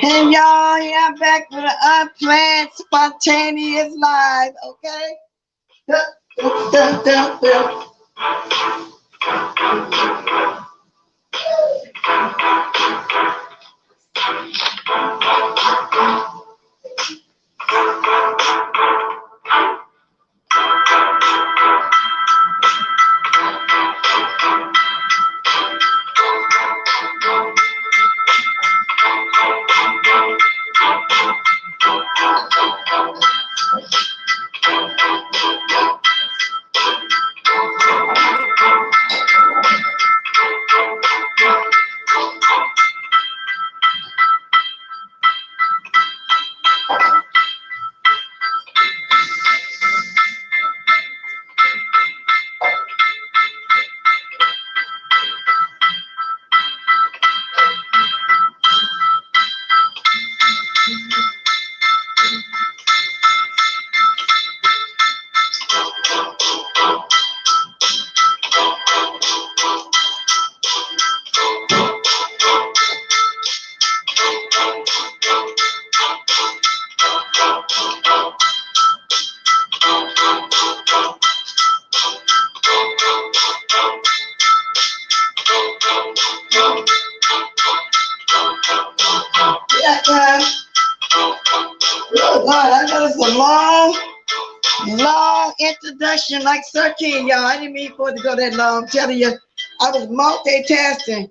Hey y'all, yeah, I'm back with an unplanned, spontaneous live, okay? Dun, dun, dun, dun, dun. Yeah, guys. Oh, God, I know it's a long introduction, like 13, y'all. I didn't mean for it to go that long. I'm telling you, I was multitasking.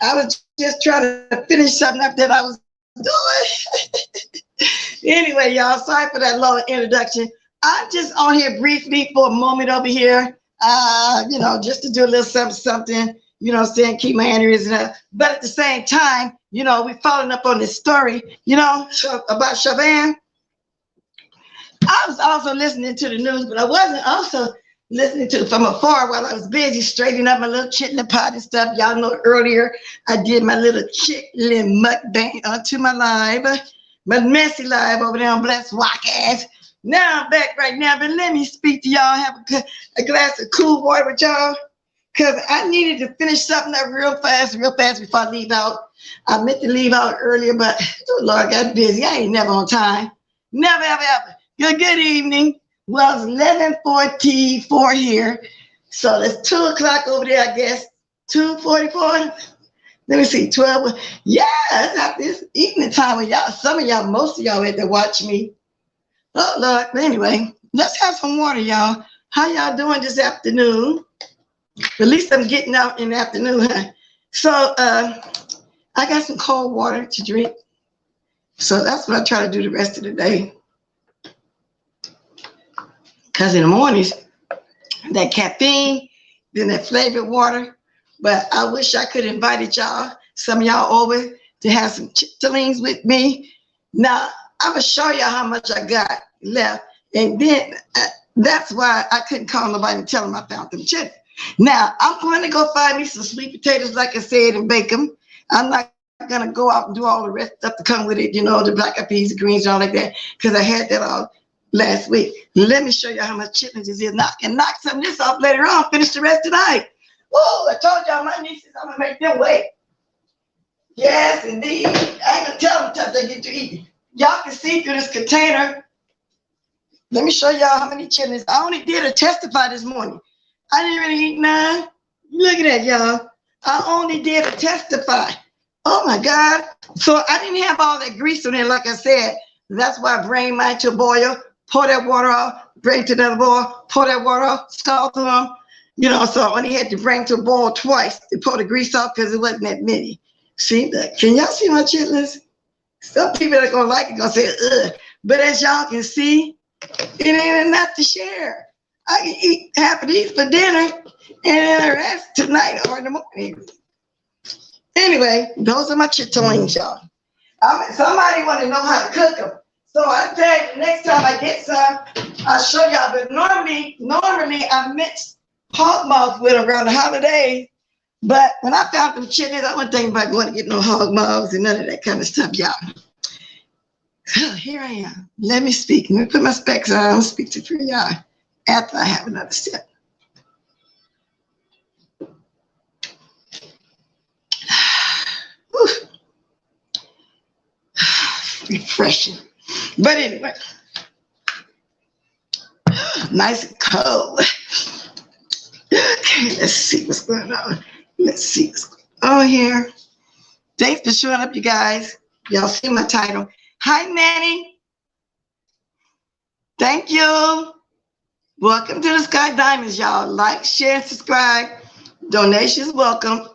I was just trying to finish something up that I was doing. Anyway, y'all, sorry for that long introduction. I'm just on here briefly for a moment over here, just to do a little something, something, saying, keep my enemies up. But at the same time, we're following up on this story, about Chauvin. I was also listening to the news, but I wasn't also listening to it from afar while I was busy straightening up my little chitlin pot and stuff. Y'all know earlier I did my little chitlin mukbang onto my live, my messy live over there on Blessed Walk-Ass. Now I'm back right now, but let me speak to y'all, have a glass of cool water with y'all, because I needed to finish something up real fast before I leave out. I meant to leave out earlier, but oh Lord, I got busy. I ain't never on time. Never, ever, ever. Good evening. Well, it's 11:44 here. So it's 2 o'clock over there, I guess. 2:44. Let me see, 12. Yeah, it's not this evening time with y'all. Some of y'all, most of y'all had to watch me. Oh, Lord. But anyway, let's have some water, y'all. How y'all doing this afternoon? At least I'm getting out in the afternoon, huh? So I got some cold water to drink. So that's what I try to do the rest of the day. Because in the mornings, that caffeine, then that flavored water. But I wish I could invite y'all, some of y'all over to have some chitterlings with me. Now, I'm going to show y'all how much I got left. And then that's why I couldn't call nobody and tell them I found them chitlins. Now, I'm going to go find me some sweet potatoes, like I said, and bake them. I'm not going to go out and do all the rest stuff to come with it, the black eyed peas, the greens, and all like that, because I had that all last week. Let me show you how much chitlins this is. Now I can knock some of this off later on, finish the rest tonight. Whoa, I told y'all my nieces, I'm going to make them wait. Yes, indeed. I ain't going to tell them until they get to eat. Y'all can see through this container. Let me show y'all how many chitlins. I only did a testify this morning. I didn't really eat none. Look at that, y'all. I only did a testify. Oh my God. So I didn't have all that grease on it, like I said. That's why I bring mine to a boil, pour that water off, bring to another boil, pour that water off, salt them. You know, so I only had to bring to a boil twice to pour the grease off because it wasn't that many. See, can y'all see my chitlins? Some people that are gonna like it gonna say, ugh. But as y'all can see, it ain't enough to share. I can eat half of these for dinner and then the rest tonight or in the morning. Anyway, those are my chitlins, y'all. Somebody want to know how to cook them. So I tell you, next time I get some, I'll show y'all. But normally I mix hog maws with them around the holidays. But when I found them chitlins, I wasn't thinking about going to get no hog maws and none of that kind of stuff, y'all. So here I am. Let me speak. Let me put my specs on. I'll speak to three y'all after I have another sip. Refreshing. But anyway, nice and cold. Okay, let's see what's going on. Let's see what's going on here. Thanks for showing up, you guys. Y'all see my title. Hi, Manny. Thank you. Welcome to the Sky Diamonds, y'all. Like, share, and subscribe. Donations welcome.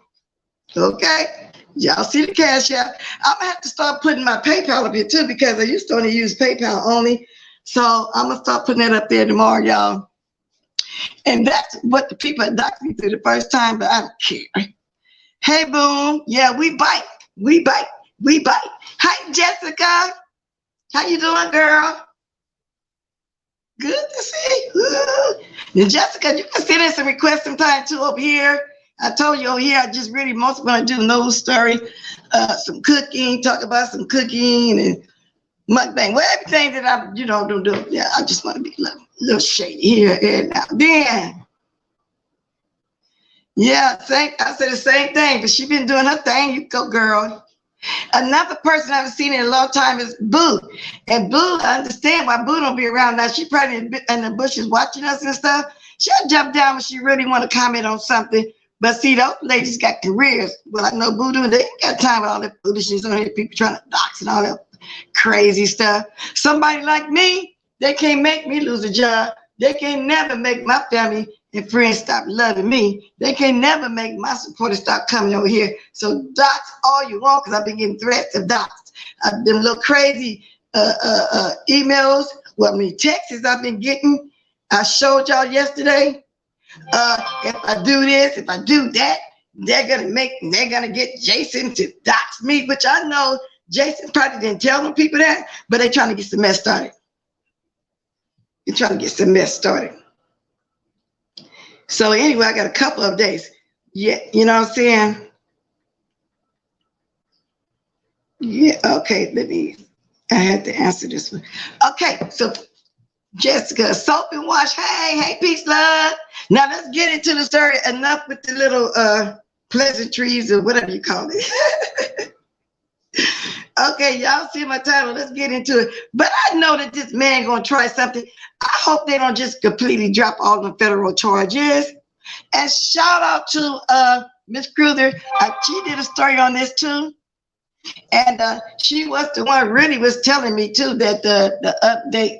Okay. Y'all see the cash app. I'm gonna have to start putting my PayPal up here too because I used to only use PayPal only. So I'm gonna start putting that up there tomorrow, y'all. And that's what the people docked me through the first time, but I don't care. Hey, Boom. Yeah, we bite. We bite. We bite. Hi, Jessica. How you doing, girl? Good to see you. Now, Jessica, you can send us a request sometime too over here. I told you over here, I just really most want to do news story, some cooking, talk about some cooking and mukbang. Well, everything that I, don't do. Yeah, I just want to be a little shady here and now. Then, yeah, I said the same thing, but she been doing her thing. You go, girl. Another person I haven't seen in a long time is Boo. And Boo, I understand why Boo don't be around now. She probably in the bushes watching us and stuff. She'll jump down when she really want to comment on something. But see, those ladies got careers. Well, I know Boo do. They ain't got time for all that foolishness on here. People trying to dox and all that crazy stuff. Somebody like me, they can't make me lose a job. They can never make my family and friends stop loving me. They can never make my supporters stop coming over here. So dox all you want, because I've been getting threats of dox. Them little crazy emails, texts I've been getting. I showed y'all yesterday. If I do this, if I do that, they're gonna get Jason to dox me, which I know Jason probably didn't tell them people that, but they're trying to get some mess started. They're trying to get some mess started. So anyway, I got a couple of days. Yeah, you know what I'm saying? Yeah, okay, I had to answer this one. Okay, so Jessica, soap and wash. Hey, peace, love. Now let's get into the story. Enough with the little pleasantries or whatever you call it. Okay, y'all see my title. Let's get into it. But I know that this man gonna try something. I hope they don't just completely drop all the federal charges. And shout out to Miss Cruiser. She did a story on this too. And she was the one really was telling me too that the update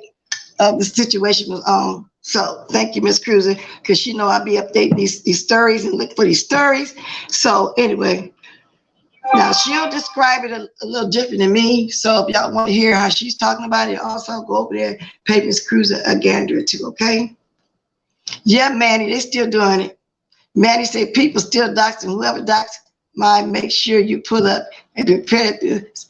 of the situation was on. So thank you, Miss Cruiser, because she know I'll be updating these stories and look for these stories. So anyway, now she'll describe it a little different than me. So if y'all want to hear how she's talking about it, also go over there, pay Miss Cruiser a gander or two, okay? Yeah, Manny, they still doing it. Manny said people still doxing. Whoever doxed mine, make sure you pull up and prepare this.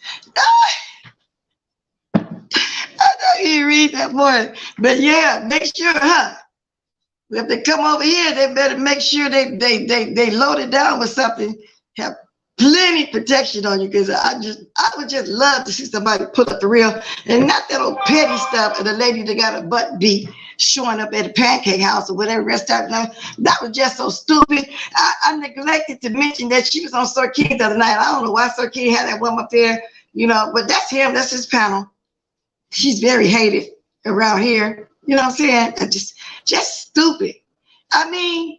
I know you read that more, but yeah, make sure, if they come over here, they better make sure they load it down with something, have plenty protection on you, because I would just love to see somebody pull up the real, and not that old petty stuff of the lady that got her butt beat showing up at the pancake house or whatever rest of that. That was just so stupid. I neglected to mention that she was on Sir King the other night. I don't know why Sir King had that woman up there, but that's him. That's his panel. She's very hated around here. You know what I'm saying? Just stupid. I mean,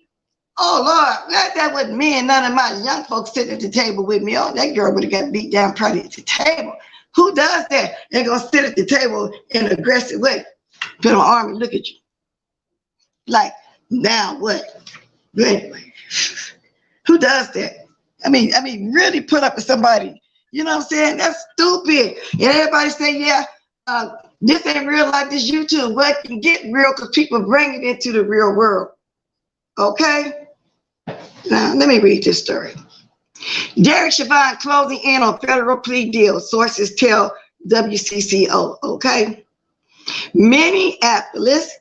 oh Lord, that wasn't me and none of my young folks sitting at the table with me. Oh, that girl would have got beat down probably at the table. Who does that? They're gonna sit at the table in an aggressive way, put an arm and look at you. Like, now what? But anyway, who does that? I mean, really put up with somebody. You know what I'm saying? That's stupid. And everybody say, yeah, this ain't real life, this YouTube. Well, it can get real because people bring it into the real world. Okay? Now, let me read this story. Derek Chauvin closing in on federal plea deal, sources tell WCCO. Okay? Minneapolis.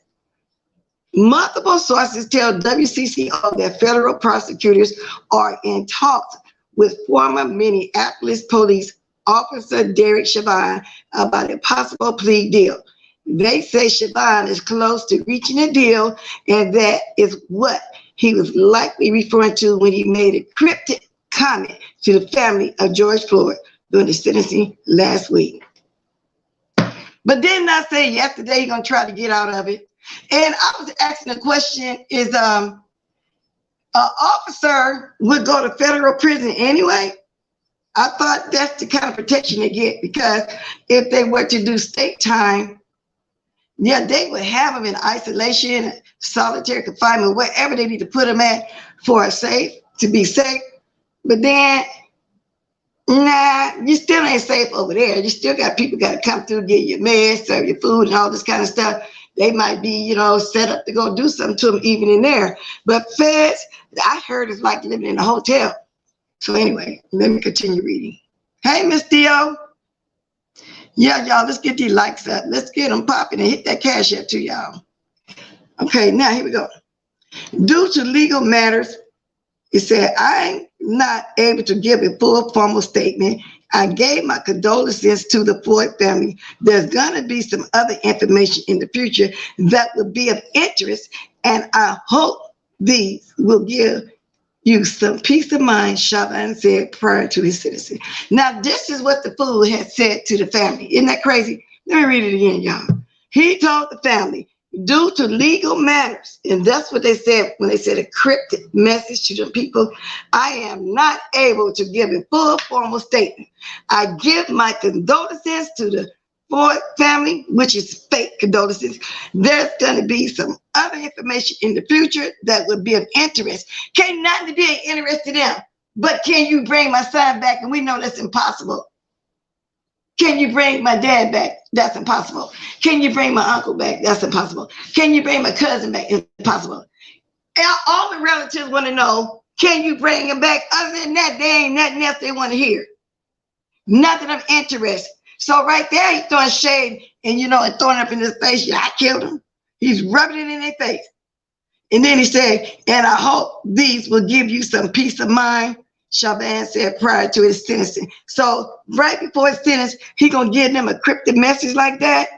Multiple sources tell WCCO that federal prosecutors are in talks with former Minneapolis police officer Derek Chauvin about a possible plea deal. They say Chauvin is close to reaching a deal, and that is what he was likely referring to when he made a cryptic comment to the family of George Floyd during the sentencing last week. But didn't I say yesterday he's going to try to get out of it? And I was asking the question, is an officer would go to federal prison anyway? I thought that's the kind of protection they get, because if they were to do state time, yeah, they would have them in isolation, solitary confinement, wherever they need to put them at to be safe. But then, nah, you still ain't safe over there. You still got people got to come through, get your meds, serve your food and all this kind of stuff. They might be, set up to go do something to them even in there. But feds, I heard it's like living in a hotel. So anyway, let me continue reading. Hey, Miss Dio. Yeah, y'all, let's get these likes up. Let's get them popping and hit that cash up to y'all. Okay, now here we go. Due to legal matters, he said, I'm not able to give a full formal statement. I gave my condolences to the Floyd family. There's going to be some other information in the future that will be of interest, and I hope these will give you some peace of mind, Chauvin said prior to his sentencing. Now, this is what the fool had said to the family. Isn't that crazy? Let me read it again, y'all. He told the family, due to legal matters, and that's what they said when they said a cryptic message to the people, I am not able to give a full formal statement. I give my condolences to the Floyd family, which is fake condolences. There's going to be some other information in the future that would be of interest. Can't nothing be of interest to them, but can you bring my son back? And we know that's impossible. Can you bring my dad back? That's impossible. Can you bring my uncle back? That's impossible. Can you bring my cousin back? Impossible. And all the relatives want to know, can you bring him back? Other than that, there ain't nothing else they want to hear. Nothing of interest. So right there, he's throwing shade and, and throwing up in his face. Yeah, I killed him. He's rubbing it in their face. And then he said, and I hope these will give you some peace of mind, Chauvin said prior to his sentencing. So right before his sentence, he going to give them a cryptic message like that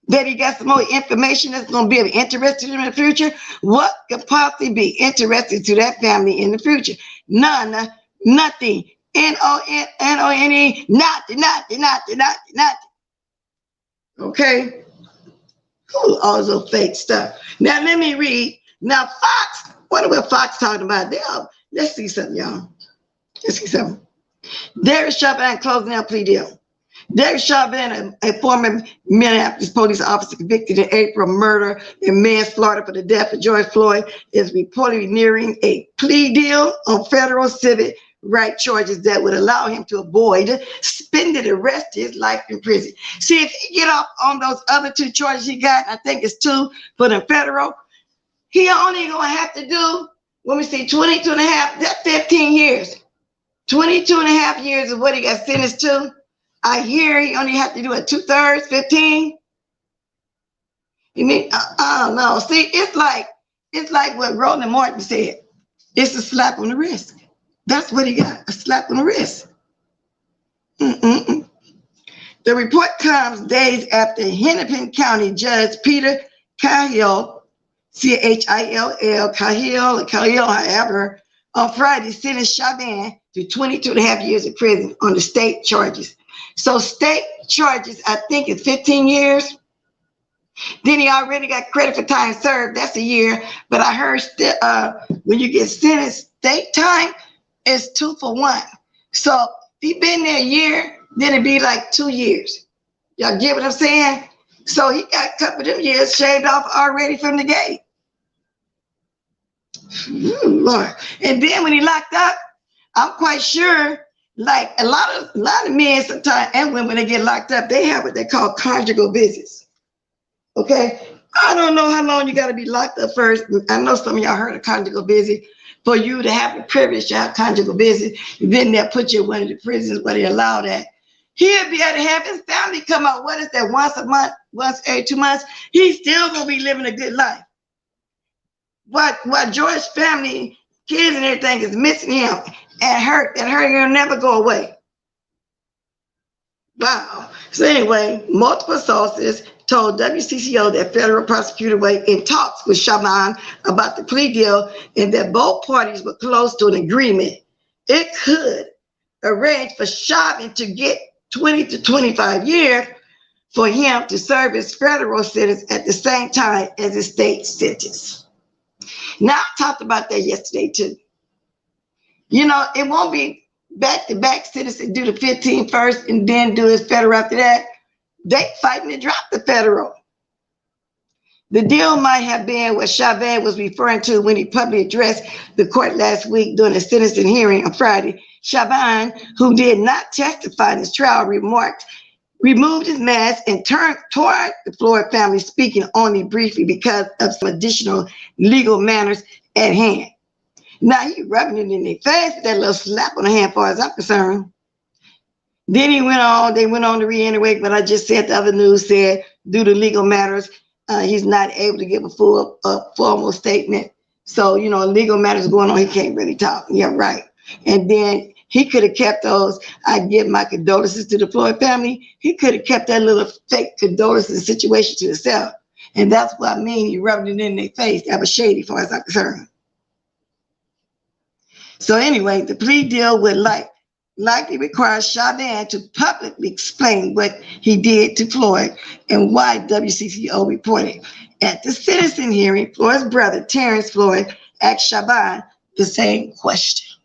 he got some more information that's going to be of interest to them in the future. What could possibly be interesting to that family in the future? None, nothing. N-O-N-E, nothing. Okay? Ooh, all this fake stuff. Now, let me read. Now, Fox, what are Fox talking about? Let's see something, y'all. Let's see something. Derek Chauvin closing out plea deal. Derek Chauvin, a former Minneapolis police officer convicted in April of murder and manslaughter for the death of George Floyd, is reportedly nearing a plea deal on federal civic right charges that would allow him to avoid spending the rest of his life in prison. See, if he get off on those other 2 charges he got, I think it's 2 for the federal, he only gonna have to do, when we say 22 and a half, that's 15 years. 22 and a half years is what he got sentenced to. I hear he only have to do it 2/3, 15. You mean, I don't know. See, it's like what Roland Martin said. It's a slap on the wrist. That's what he got, a slap on the wrist. The report comes days after Hennepin County Judge Peter Cahill, C-H-I-L-L, Cahill, however, on Friday sentenced Chauvin to 22 and a half years in prison on the state charges. So state charges, I think, is 15 years. Then he already got credit for time served. That's a year. But I heard when you get sentenced, state time is 2 for 1. So if he been there a year, then it'd be like 2 years. Y'all get what I'm saying? So he got a couple of them years shaved off already from the gate. Lord. And then when he locked up, I'm quite sure, like a lot of men sometimes and women, when they get locked up, they have what they call conjugal visits. Okay, I don't know how long you got to be locked up first. I know some of y'all heard of conjugal visit. For you to have the privilege to have conjugal visit, then they'll put you in one of the prisons where they allow that. He'll be able to have his family come out. What is that? Once a month, once every 2 months. He's still gonna be living a good life. What George's family, kids and everything is missing him and hurt will never go away. Wow. So anyway, multiple sources told WCCO that federal prosecutor were in talks with Chauvin about the plea deal and that both parties were close to an agreement. It could arrange for Chauvin to get 20 to 25 years for him to serve his federal sentence at the same time as his state sentence. Now, I talked about that yesterday too. You know, it won't be back-to-back sentence and do the 15 first and then do his federal after that. They fighting to drop the federal. The deal might have been what Chauvin was referring to when he publicly addressed the court last week during a sentencing hearing on Friday. Chauvin, who did not testify in his trial, removed his mask and turned toward the Floyd family, speaking only briefly because of some additional legal matters at hand. Now he rubbing it in their face with that little slap on the hand, as far as I'm concerned. Then they went on to reiterate what I just said. The other news said, due to legal matters, he's not able to give a formal statement. So, you know, legal matters going on, he can't really talk. Yeah, right. And then he could have kept those, I give my condolences to the Floyd family. He could have kept that little fake condolences situation to himself. And that's what I mean, he rubbed it in their face. That was shady, as far as I'm concerned. So anyway, the plea deal would likely require Chauvin to publicly explain what he did to Floyd and why WCCO reported. At the sentencing hearing, Floyd's brother, Terrence Floyd, asked Chauvin the same question.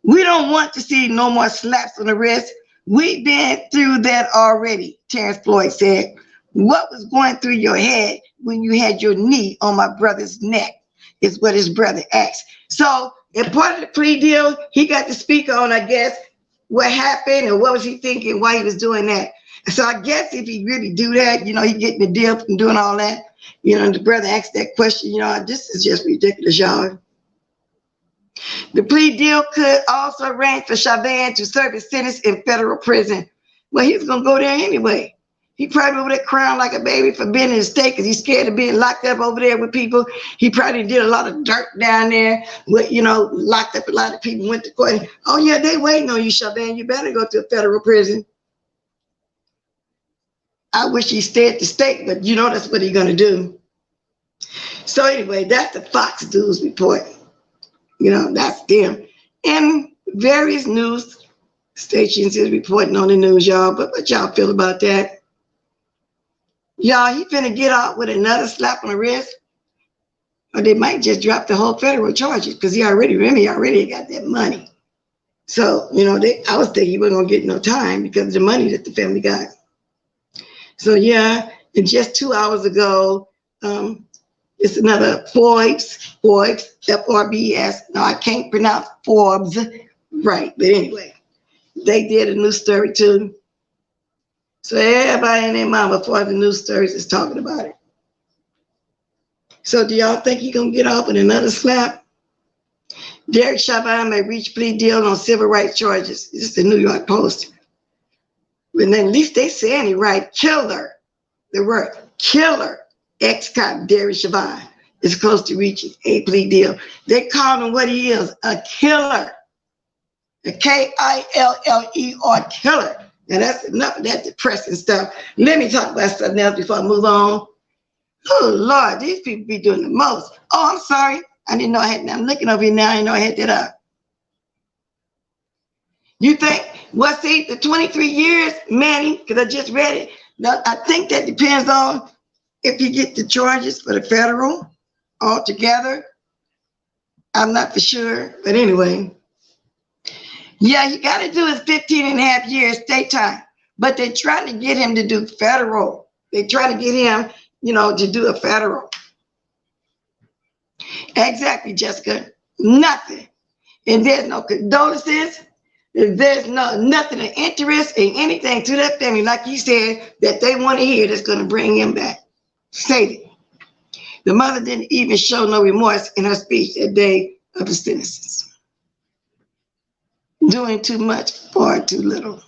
We don't want to see no more slaps on the wrist. We've been through that already, Terrence Floyd said. What was going through your head when you had your knee on my brother's neck is what his brother asked. So in part of the plea deal, he got to speak on, I guess, what happened and what was he thinking, why he was doing that. So I guess if he really do that, you know, he getting the deal from doing all that. You know, the brother asked that question, you know, this is just ridiculous, y'all. The plea deal could also arrange for Chauvin to serve his sentence in federal prison. Well, he was going to go there anyway. He probably over there crying like a baby for being in the state because he's scared of being locked up over there with people. He probably did a lot of dirt down there with, you know, locked up a lot of people, went to court. Oh, yeah, they waiting on you, Chauvin. You better go to a federal prison. I wish he stayed at the state, but you know that's what he's going to do. So anyway, that's the Fox News report. You know, that's them. And various news stations is reporting on the news, y'all. But what y'all feel about that? Y'all, he finna get out with another slap on the wrist. Or they might just drop the whole federal charges because he already got that money. So, you know, I was thinking he wasn't going to get no time because of the money that the family got. So, yeah, and just 2 hours ago, it's another Forbes, F-R-B-S. No, I can't pronounce Forbes right. But anyway, they did a news story too. So everybody and their mama before the news stories is talking about it. So do y'all think he's going to get off with another slap? Derek Chauvin may reach plea deal on civil rights charges. This is the New York Post. But then at least they saying he right. Killer, the word killer, ex-cop Derek Chauvin is close to reaching a plea deal. They call him what he is, a killer. A K-I-L-L-E-R, killer. Now that's enough of that depressing stuff. Let me talk about something else before I move on. Oh Lord, these people be doing the most. Oh, I'm sorry. I didn't know I had that. I'm looking over here now. I didn't know I had that up. You think, well, see, the 23 years, Manny, because I just read it. Now, I think that depends on if he get the charges for the federal altogether. I'm not for sure, but anyway. Yeah, he got to do his 15 and a half years state time, but they're trying to get him to do federal. They're trying to get him, to do a federal. Exactly, Jessica. Nothing. And there's no condolences. There's nothing of interest in anything to that family, like you said, that they want to hear that's going to bring him back. Stated. The mother didn't even show no remorse in her speech that day of the sentences. Doing too much, far too little.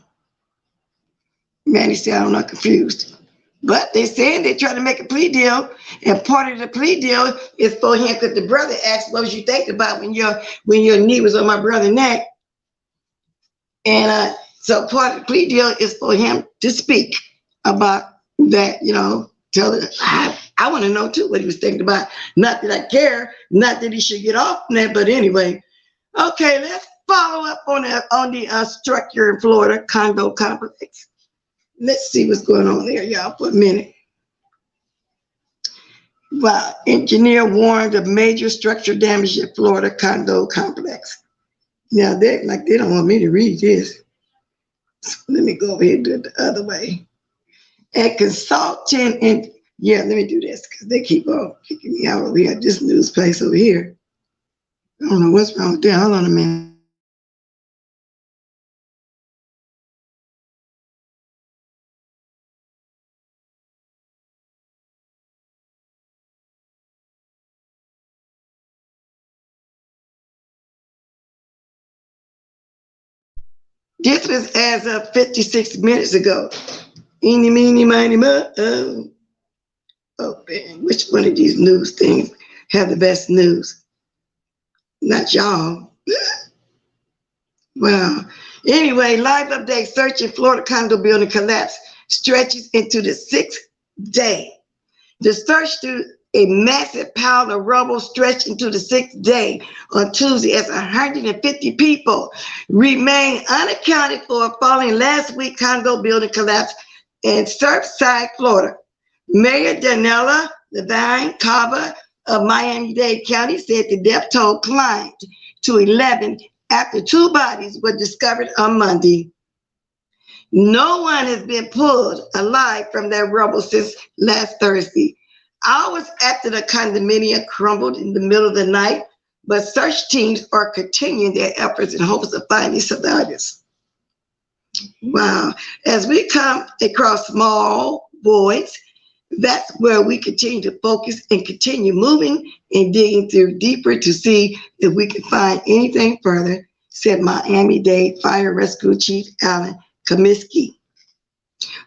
Manny said, I'm not confused. But they saying they're trying to make a plea deal, and part of the plea deal is for him, because the brother asked, what was you thinking about when your knee was on my brother's neck? And so part of the plea deal is for him to speak about that, tell it. I want to know too what he was thinking about. Not that I care, not that he should get off on that, but anyway. Okay, let's follow up on the structure in Florida, condo complex. Let's see what's going on there, y'all, for a minute. Wow, engineer warned of major structural damage at Florida condo complex. Now, they don't want me to read this. So let me go over here and do it the other way. A consultant, and yeah, let me do this, because they keep on kicking me out over here at this news place over here. I don't know what's wrong with that. Hold on a minute. This was as of 56 minutes ago. Eeny, meeny, miny, mo. Oh, man, which one of these news things have the best news? Not y'all. Wow. Anyway, live update, search in Florida condo building collapse stretches into the 6th day. The search through a massive pile of rubble stretched into the 6th day on Tuesday as 150 people remain unaccounted for following last week condo building collapse in Surfside, Florida. Mayor Danella Levine Cava of Miami-Dade County said the death toll climbed to 11 after 2 bodies were discovered on Monday. No one has been pulled alive from that rubble since last Thursday. Hours after the condominium crumbled in the middle of the night, but search teams are continuing their efforts in hopes of finding survivors. Wow. As we come across small voids, that's where we continue to focus and continue moving and digging through deeper to see if we can find anything further, said Miami-Dade Fire Rescue Chief Alan Comiskey.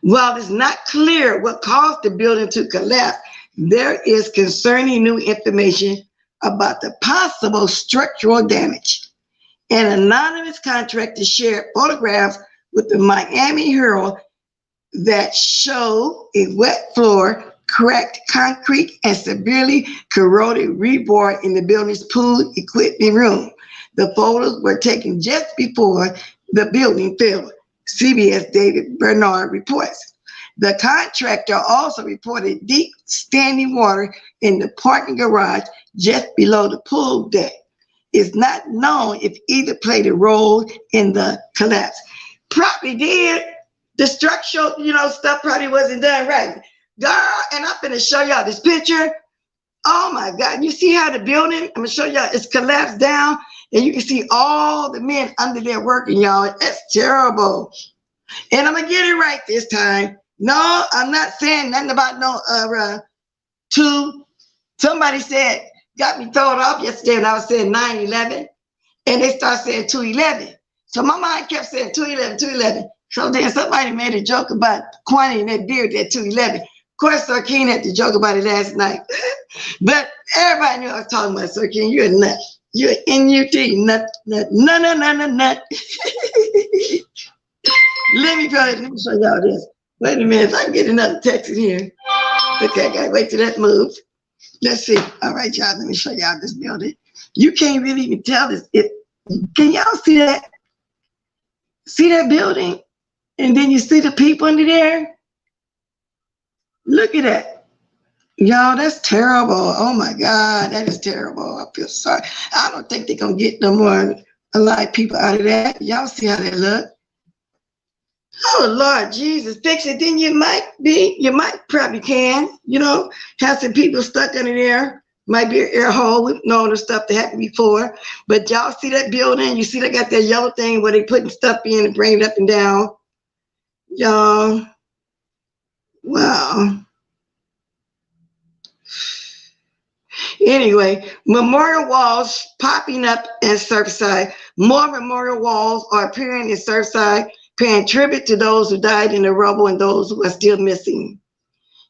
While it's not clear what caused the building to collapse, there is concerning new information about the possible structural damage. An anonymous contractor shared photographs with the Miami Herald that show a wet floor, cracked concrete, and severely corroded rebar in the building's pool equipment room. The photos were taken just before the building fell, CBS David Bernard reports. The contractor also reported deep standing water in the parking garage just below the pool deck. It's not known if either played a role in the collapse. Probably did. The structural, stuff probably wasn't done right. Girl, and I'm gonna show y'all this picture. Oh my God, you see how the building, I'm gonna show y'all, it's collapsed down, and you can see all the men under there working, y'all. That's terrible. And I'm gonna get it right this time. No, I'm not saying nothing about no somebody said, got me thrown off yesterday when I was saying 9/11, and they start saying 2/11. So my mind kept saying 2/11, 2/11. So then somebody made a joke about Kwani and that beard at 2/11. Of course, Sir King had to joke about it last night. But everybody knew I was talking about Sir King. You're a nut. You're an NUT, nut. Let me show y'all this. Wait a minute, I can get another text in here. Okay, I gotta wait till that moves. Let's see. All right, y'all, let me show y'all this building. You can't really even tell this. Can y'all see that? See that building? And then you see the people under there? Look at that. Y'all, that's terrible. Oh my God, that is terrible. I feel sorry. I don't think they're gonna get no more alive people out of that. Y'all see how they look. Oh Lord Jesus, fix it. Then you might probably can, have some people stuck under there. Might be an air hole with all the stuff that happened before. But y'all see that building? You see they got that yellow thing where they putting stuff in and bring it up and down. Y'all, wow. Anyway, memorial walls popping up in Surfside. More memorial walls are appearing in Surfside, paying tribute to those who died in the rubble and those who are still missing.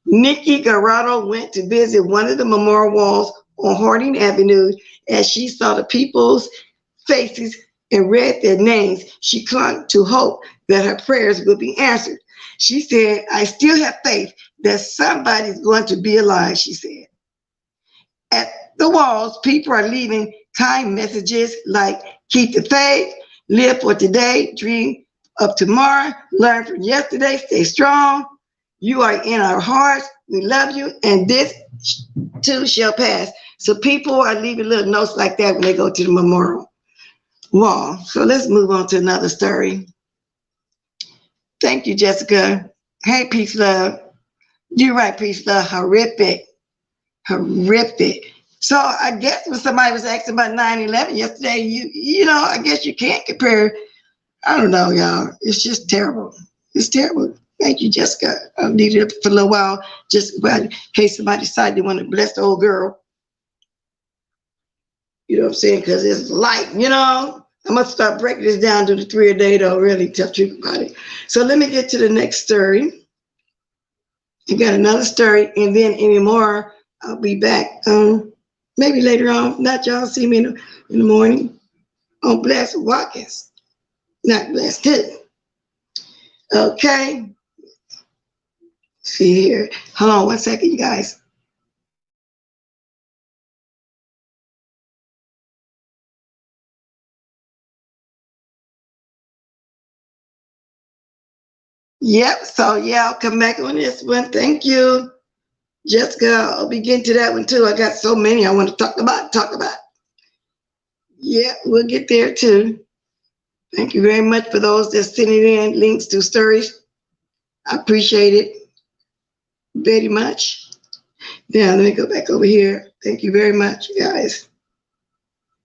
Nikki Garado went to visit one of the memorial walls on Harding Avenue. As she saw the people's faces and read their names, she clung to hope that her prayers would be answered. She said, I still have faith that somebody's going to be alive, she said. At the walls, people are leaving kind messages like keep the faith, live for today, dream of tomorrow, learn from yesterday, stay strong. You are in our hearts. We love you, and this too shall pass. So people are leaving little notes like that when they go to the memorial wall. So let's move on to another story. Thank you, Jessica. Hey, peace, love. You're right, peace, love. Horrific. So I guess when somebody was asking about 9/11 yesterday, I guess you can't compare. I don't know, y'all. It's just terrible. It's terrible. Thank you, Jessica. I needed it for a little while, just in case somebody decided they want to bless the old girl. You know what I'm saying? Because it's light, I'm going to start breaking this down to the 3 a day, though, really tell the truth about it. So let me get to the next story. I got another story, and then any more, I'll be back. Maybe later on. Not y'all see me in the morning on Blessed Watkins. Not Blessed Good. Okay. See here. Hold on one second, you guys. Yep. So yeah, I'll come back on this one. Thank you, Jessica. I'll be getting to that one too. I got so many I want to talk about. Yeah, we'll get there too. Thank you very much for those that sending in links to stories. I appreciate it very much. Now let me go back over here. Thank you very much, guys.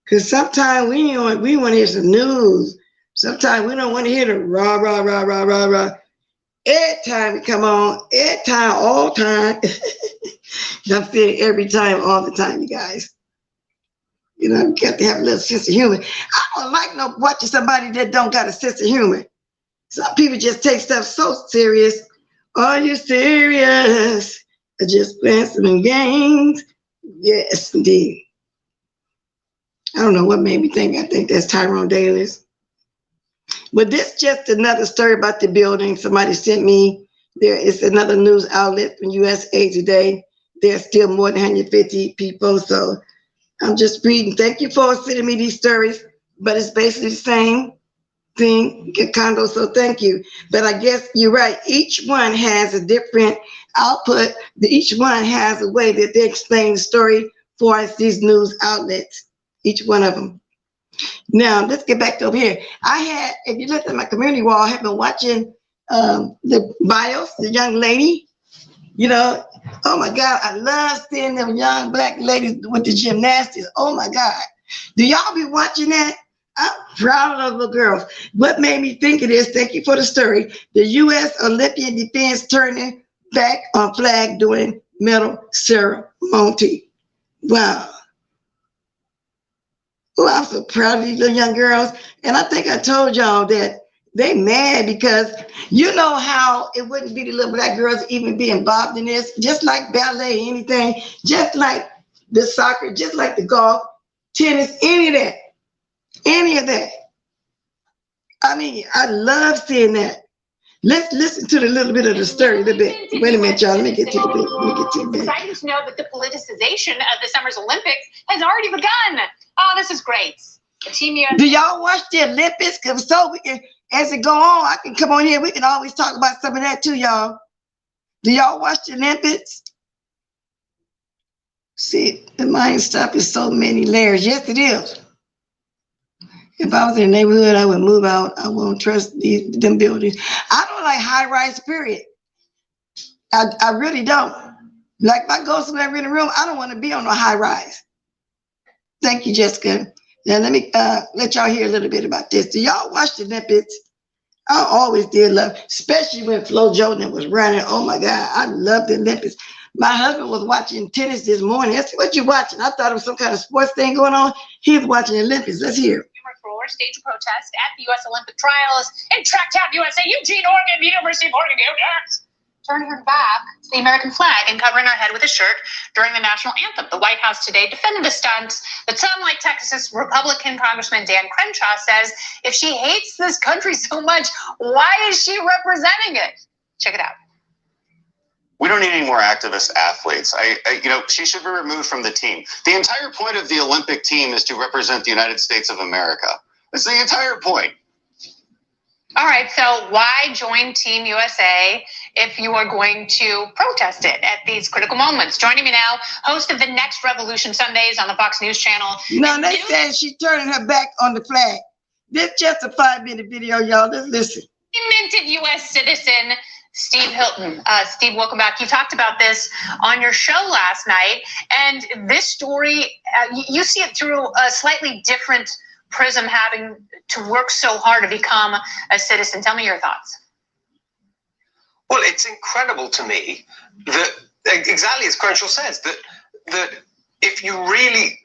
Because sometimes we want to hear some news. Sometimes we don't want to hear the rah, rah, rah, rah, rah, rah. Every time we come on, every time, all time. I'm saying every time, all the time, you guys. You got to have a little sense of humor. I don't like watching somebody that don't got a sense of humor. Some people just take stuff so serious. Are you serious? Or just playing some games? Yes, indeed. I don't know what made me think. I think that's Tyrone Davis. But this just another story about the building. Somebody sent me. There is another news outlet from USA Today. There's still more than 150 people. So I'm just reading. Thank you for sending me these stories. But it's basically the same thing, get condo. So thank you. But I guess you're right. Each one has a different output. Each one has a way that they explain the story for us, these news outlets. Each one of them. Now, let's get back to over here. If you look at my community wall, I have been watching the bios, the young lady. Oh my God, I love seeing them young black ladies with the gymnastics. Oh my God. Do y'all be watching that? I'm proud of the girls. What made me think of this, thank you for the story, the U.S. Olympian defense turning back on flag during medal ceremony. Wow. Oh, I'm so proud of these little young girls. And I think I told y'all that they mad because you know how it wouldn't be the little black girls even be involved in this, just like ballet, anything, just like the soccer, just like the golf, tennis, any of that. I mean, I love seeing that. Let's listen to the little bit of the story a little bit. Wait a minute, y'all. Let me get to the bit. It's exciting to know that the politicization of the summer's Olympics has already begun. Oh, this is great. Do y'all watch the Olympics? Because so we can, as it go on, I can come on here. We can always talk about some of that too, y'all. Do y'all watch the Olympics? See, the mind stuff is so many layers. Yes, it is. If I was in a neighborhood, I would move out. I won't trust them buildings. I don't like high rise, period. I really don't. Like if I go somewhere in the room, I don't want to be on a high rise. Thank you, Jessica. Now let me let y'all hear a little bit about this. Do y'all watch the Olympics? I always did love, especially when Flo Jordan was running. Oh my God, I love the Olympics. My husband was watching tennis this morning. I said, "What you watching?" I thought it was some kind of sports thing going on. He was watching the Olympics. Let's hear. For stage protest at the U.S. Olympic trials in Tracktown, USA, Eugene, Oregon, University of Oregon, turning her back to the American flag and covering her head with a shirt during the national anthem. The White House today defended a stunt that some, like Texas Republican Congressman Dan Crenshaw, says if she hates this country so much, why is she representing it? Check it out. We don't need any more activist athletes. She should be removed from the team. The entire point of the Olympic team is to represent the United States of America. That's the entire point. All right, so why join Team USA if you are going to protest it at these critical moments? Joining me now, host of the Next Revolution Sundays on the Fox News Channel. No, they said she's turning her back on the flag. This just a 5-minute video, y'all. Just listen. Minted U.S. citizen Steve Hilton. Steve, welcome back. You talked about this on your show last night, and this story, you see it through a slightly different prism, having to work so hard to become a citizen. Tell me your thoughts. Well, it's incredible to me that, exactly as Crenshaw says, that if you really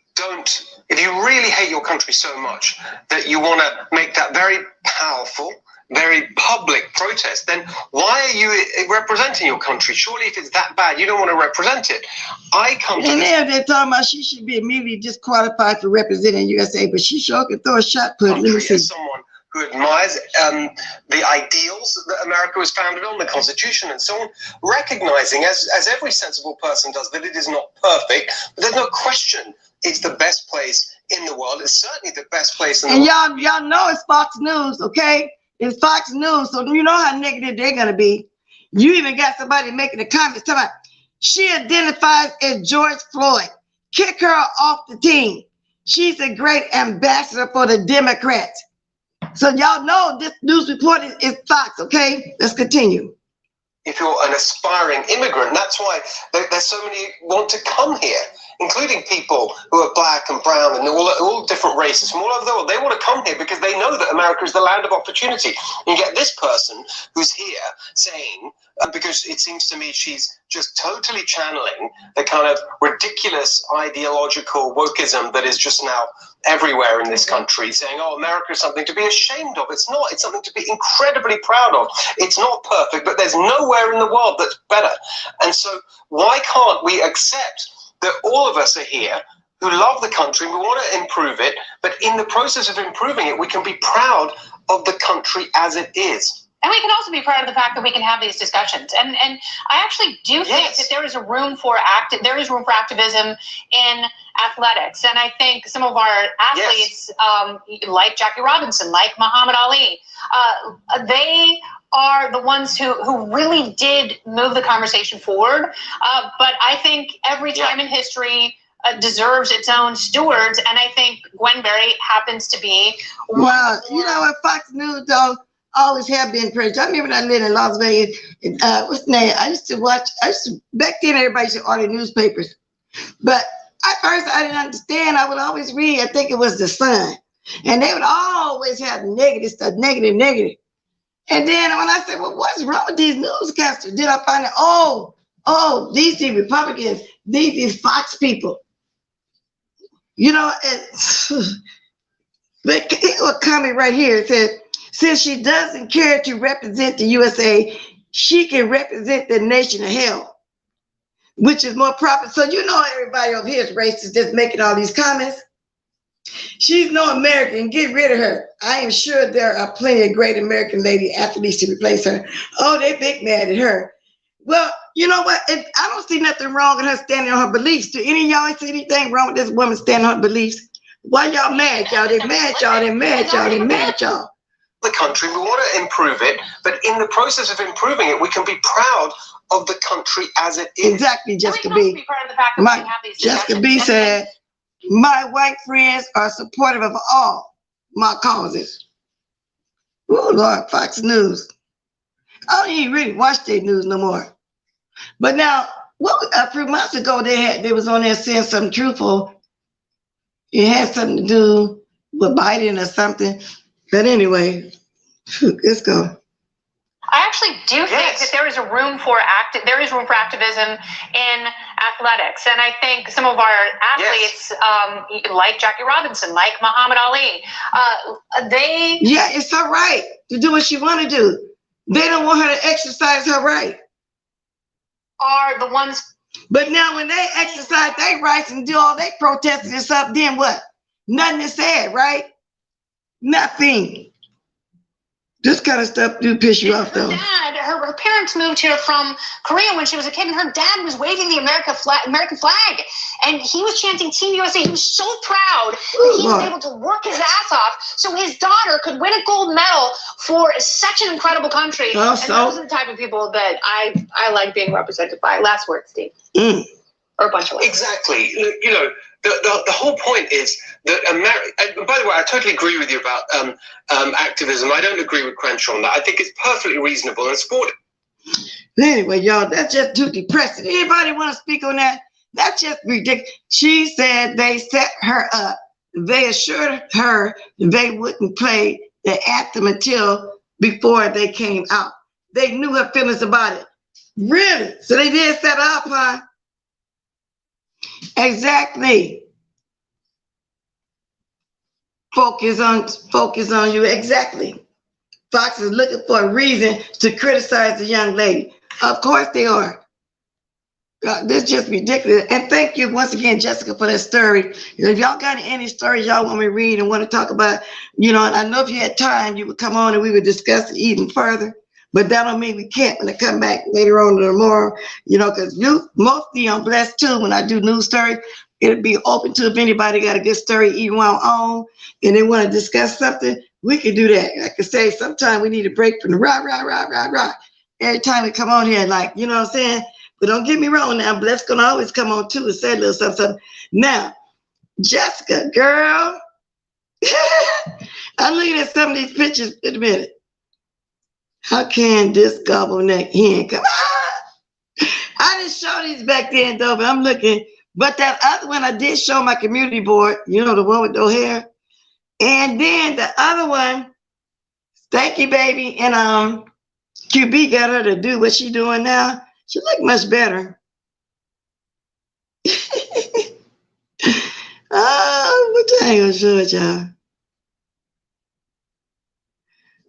hate your country so much that you want to make that very powerful, very public protest, then why are you representing your country? Surely if it's that bad, you don't want to represent it. I come to and then they're talking about she should be immediately disqualified for representing USA, but she sure can throw a shot put. Let me see. As someone who admires the ideals that America was founded on, the Constitution and so on, recognizing, as every sensible person does, that it is not perfect, but there's no question it's the best place in the world. It's certainly the best place in the world. And y'all know it's Fox News, okay? It's Fox News, so you know how negative they're gonna be. You even got somebody making the comments talking about she identifies as George Floyd. Kick her off the team. She's a great ambassador for the Democrats. So y'all know this news report is Fox, okay? Let's continue. If you're an aspiring immigrant, that's why there's so many want to come here, including people who are black and brown and all different races from all over the world. They want to come here because they know that America is the land of opportunity. You get this person who's here saying, because it seems to me she's just totally channeling the kind of ridiculous ideological wokeism that is just now everywhere in this country, saying, oh, America is something to be ashamed of. It's not. It's something to be incredibly proud of. It's not perfect, but there's nowhere in the world that's better. And so why can't we accept that all of us are here who love the country, we want to improve it, but in the process of improving it, we can be proud of the country as it is. And we can also be proud of the fact that we can have these discussions. And I actually do think that there is room for activism in athletics. And I think some of our athletes, like Jackie Robinson, like Muhammad Ali, they are the ones who really did move the conversation forward. But I think every time in history deserves its own stewards. And I think Gwen Berry happens to be one. Well, you know what, Fox News, though, always have been praised. I remember I lived in Las Vegas. And, what's the name? Back then everybody used to order newspapers. But at first I didn't understand. I would always read, I think it was the Sun. And they would always have negative stuff, negative. And then when I said, well, what's wrong with these newscasters? Then I find out, these are Republicans, these Fox people. You know, but a comment right here, it said, since she doesn't care to represent the USA, she can represent the nation of hell, which is more proper. So you know everybody over here is racist, just making all these comments. She's no American. Get rid of her. I am sure there are plenty of great American lady athletes to replace her. Oh, they big mad at her. Well, you know what? I don't see nothing wrong with her standing on her beliefs. Do any of y'all see anything wrong with this woman standing on her beliefs? Why y'all mad, y'all? They mad, y'all. They mad, y'all. They mad, y'all. the country, we want to improve it, but in the process of improving it, we can be proud of the country as it is. Exactly, Jessica And we can also B. be proud of the fact that we can have these Jessica discussions. B said, my white friends are supportive of all my causes. Oh, Lord, Fox News. I don't even really watch their news no more. But now, a few months ago, they was on there saying something truthful. It had something to do with Biden or something. But anyway, let's go. I actually do think that there is room for activism in athletics, and I think some of our athletes, like Jackie Robinson, like Muhammad Ali, it's her right to do what she want to do. They don't want her to exercise her right. Are the ones. But now when they exercise their rights and do all they protesting and stuff, then what? Nothing is said, right? Nothing. This kind of stuff do piss you off, though. Her parents moved here from Korea when she was a kid, and her dad was waving the American flag, and he was chanting Team USA. He was so proud that he was able to work his ass off so his daughter could win a gold medal for such an incredible country. And those are the type of people that I like being represented by. Last word, Steve. Or a bunch of words. Exactly. You know, the whole point is that and by the way, I totally agree with you about activism. I don't agree with Crenshaw on that. I think it's perfectly reasonable and sport. Anyway, y'all, that's just too depressing. Anybody want to speak on that? That's just ridiculous. She said they set her up. They assured her they wouldn't play the anthem until before they came out. They knew her feelings about it. Really? So they did set her up, huh? Exactly. Focus on you. Exactly. Fox is looking for a reason to criticize the young lady. Of course they are. This is just ridiculous. And thank you once again, Jessica, for that story. If y'all got any stories y'all want me to read and want to talk about, and I know if you had time, you would come on and we would discuss it even further. But that don't mean we can't when I come back later on tomorrow, because mostly I'm blessed too when I do news stories. It'll be open to if anybody got a good story even while I'm on and they want to discuss something, we can do that. Like I say, sometimes we need a break from the rah. Every time we come on here, like, you know what I'm saying? But don't get me wrong now, Bless gonna always come on too and say a little something. Now, Jessica, girl, I'm looking at some of these pictures in a minute. How can this gobbleneck hen come? I didn't show these back then though, but I'm looking. But that other one I did show my community board, the one with no hair. And then the other one, Stanky Baby, and QB got her to do what she doing now. She look much better. What the hell gonna show it, y'all?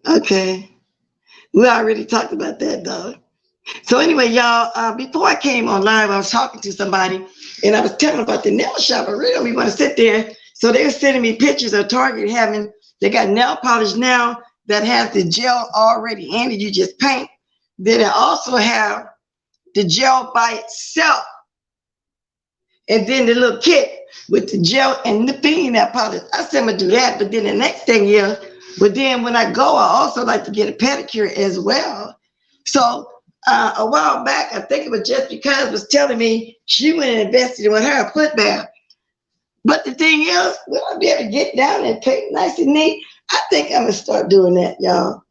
Okay. We already talked about that, though. So anyway, y'all, before I came on live, I was talking to somebody, and I was telling them about the nail shop. I really don't want to sit there. So they were sending me pictures of Target they got nail polish now that has the gel already in it. You just paint. Then they also have the gel by itself. And then the little kit with the gel and the fingernail polish. I said I'm going to do that. But then the next thing is, but then when I go, I also like to get a pedicure as well. So a while back, I think it was just because was telling me she went and invested in her a foot bath. But the thing is, will I be able to get down and paint nice and neat? I think I'm going to start doing that, y'all.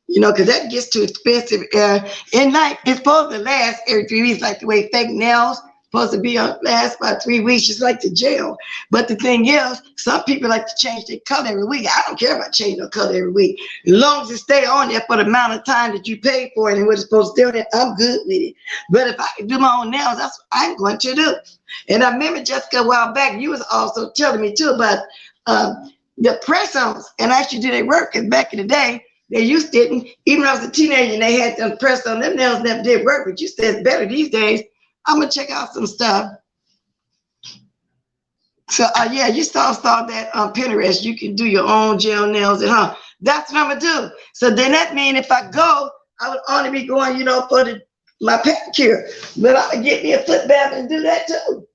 Because that gets too expensive. And it's supposed to last every 3 weeks, like the way fake nails supposed to be last about 3 weeks, just like the gel. But the thing is, some people like to change their color every week. I don't care about changing their color every week. As long as it stay on there for the amount of time that you paid for it and what it's supposed to do, then I'm good with it. But if I can do my own nails, that's what I'm going to do. And I remember, Jessica, a while back, you was also telling me too about the press-ons and actually do they work. Because back in the day, they used to, even when I was a teenager and they had them pressed on, them nails never did work. But you said it's better these days. I'm going to check out some stuff. So, yeah, you saw that on Pinterest. You can do your own gel nails at home. That's what I'm going to do. So then that means if I go, I would only be going, for my pedicure. But I would get me a foot bath and do that too.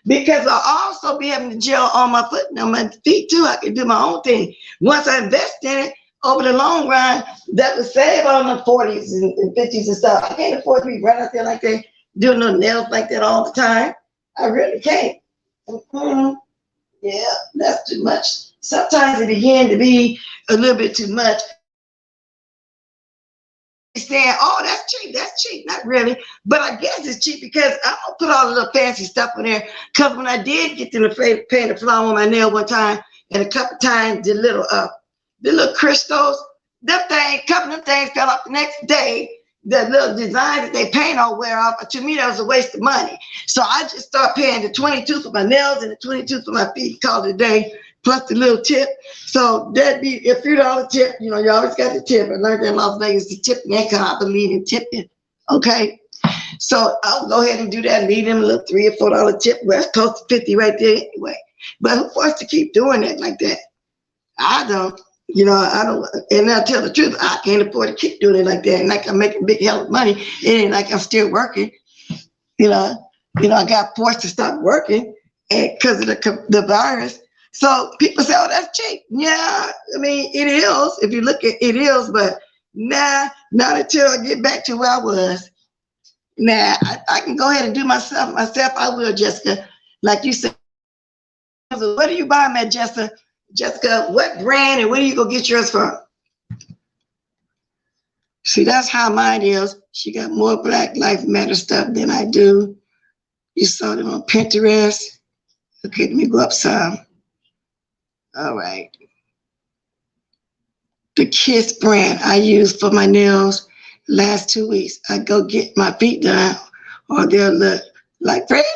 Because I'll also be having the gel on my foot and on my feet too. I can do my own thing. Once I invest in it, over the long run, that would save on the 40s and 50s and stuff. I can't afford to be running out there like that, doing no nails like that all the time. I really can't. Yeah, that's too much. Sometimes it begin to be a little bit too much. Saying, oh, that's cheap, not really. But I guess it's cheap because I don't put all the little fancy stuff in there. Because when I did get to the paint the flower on my nail one time, and a couple times the little crystals, couple of them things fell off the next day. The little designs that they paint all wear off. To me, that was a waste of money. So I just start paying the 22 for my nails and the 22 for my feet, call it a day, plus the little tip. So that'd be a few dollar tip. You know, you always got the tip. I learned in Las Vegas, the tip income. I believe in tipping. Okay. So I'll go ahead and do that. Leave them a little $3 or $4 tip. Well, that's close to 50 right there anyway. But who wants to keep doing that like that? I don't. You know, I don't, and I'll tell the truth, I can't afford to keep doing it like that. And like I'm making big hell of money. It ain't like I'm still working. You know, I got forced to stop working because of the virus. So people say, oh, that's cheap. Yeah, I mean, it is. If you look at it is, but nah, not until I get back to where I was. Nah, I can go ahead and do myself. I will, Jessica. Like you said, what are you buying at, Jessica? Jessica, what brand and where do you go get yours from? See, that's how mine is. She got more Black Lives Matter stuff than I do. You saw them on Pinterest. Okay, let me go up some. All right. The Kiss brand I use for my nails last 2 weeks. I go get my feet done or they'll look like Freddy.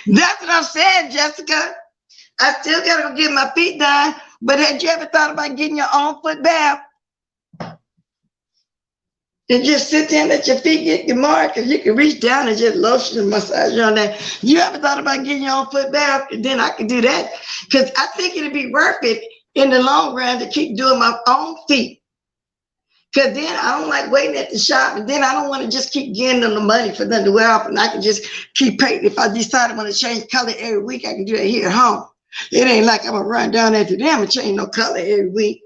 That's what I'm saying, Jessica. I still gotta go get my feet done, but had you ever thought about getting your own foot bath? And just sit there and let your feet get your mark, and you can reach down and just lotion and massage on that. You ever thought about getting your own foot bath? And then I could do that. Because I think it'd be worth it in the long run to keep doing my own feet. Because then I don't like waiting at the shop, and then I don't want to just keep getting them the money for them to wear off, and I can just keep painting. If I decide I want to change color every week, I can do that here at home. It ain't like I'm gonna run down after them and change no color every week.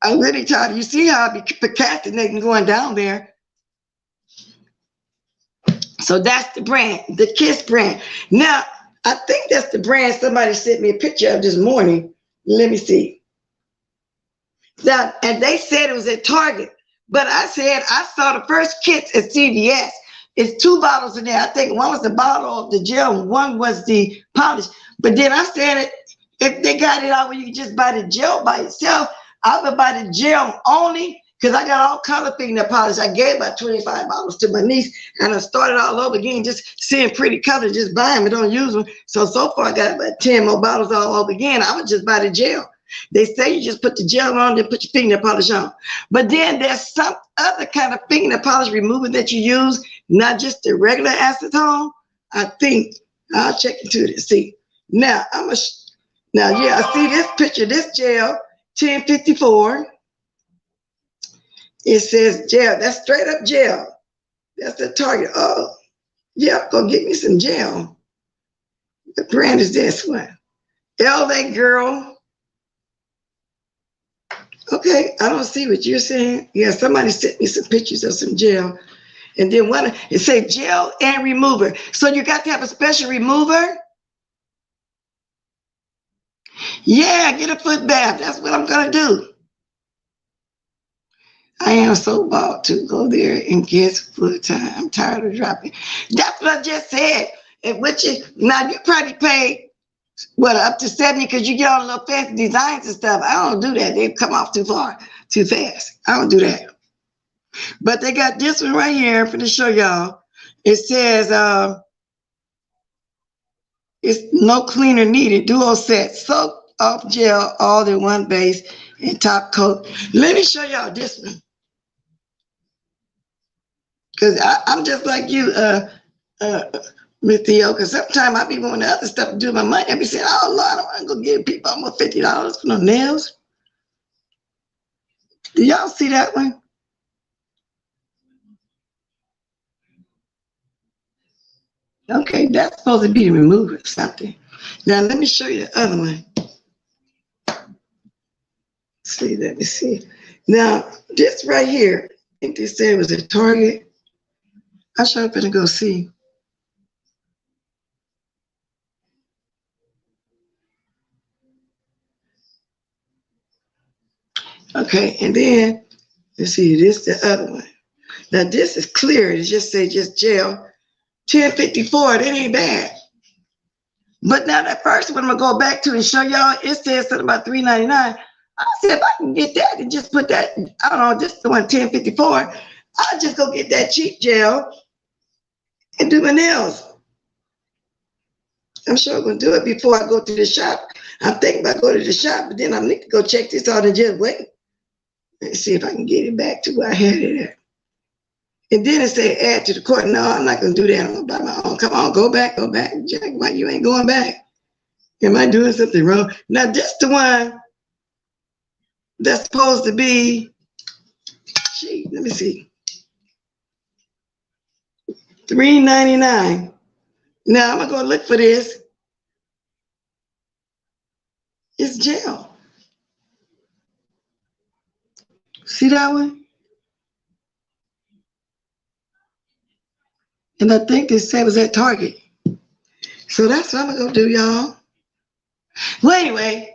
I'm really tired. You see how I be procrastinating going down there. So that's the brand, the Kiss brand. Now, I think that's the brand somebody sent me a picture of this morning. Let me see. Now, and they said it was at Target, but I said I saw the first kits at CVS. It's 2 bottles in there. I think one was the bottle of the gel, one was the polish. But then I said, if they got it out where you can just buy the gel by itself, I would buy the gel only because I got all color fingernail polish. I gave about 25 bottles to my niece, and I started all over again, just seeing pretty colors, just buy them and don't use them. So far I got about 10 more bottles all over again. I would just buy the gel. They say you just put the gel on, then put your fingernail polish on. But then there's some other kind of fingernail polish remover that you use, not just the regular acetone. I think I'll check into it and see. Now yeah, I see this picture, this gel, 1054. It says gel. That's straight up gel. That's the Target. Oh, yeah, go get me some gel. The brand is this one. LA Girl. Okay, I don't see what you're saying. Yeah, somebody sent me some pictures of some gel. And then it said gel and remover. So you got to have a special remover? Yeah, get a foot bath. That's what I'm going to do. I am so bought to go there and get full time. I'm tired of dropping. That's what I just said. Now you probably pay up to 70 because you get all the little fancy designs and stuff. I don't do that. They come off too fast. I don't do that. But they got this one right here for to show y'all. It says it's no cleaner needed. Duo set soak off gel all in one base and top coat. Let me show y'all this one. Because I'm just like you, Miss Theo, because sometimes I be wanting the other stuff to do my money. I be saying, oh, Lord, I don't want to go give people almost $50 for no nails. Do y'all see that one? Okay, that's supposed to be the remover or something. Now, let me show you the other one. Let me see. Now, this right here, I think they said it was a Target. I sure I'm gonna go see. Okay, and then let's see, this the other one. Now this is clear. It just say just jail. 1054, that ain't bad. But now that first one I'm gonna go back to and show y'all, it says something about $3.99. I said if I can get that and just put that, I don't know, just the one 1054, I'll just go get that cheap gel and do my nails. I'm sure I'm gonna do it before I go to the shop. I'm thinking about going to the shop, but then I need to go check this out and just wait. Let's see if I can get it back to where I had it at. And then it said add to the cart. No, I'm not gonna do that. I'm gonna buy my own. Come on, go back, Jack. Why you ain't going back? Am I doing something wrong? Now this the one that's supposed to be, gee, let me see. $3.99. Now I'm gonna go look for this. It's gel. See that one? And I think they said it was at Target. So that's what I'm gonna go do, y'all. Well, anyway,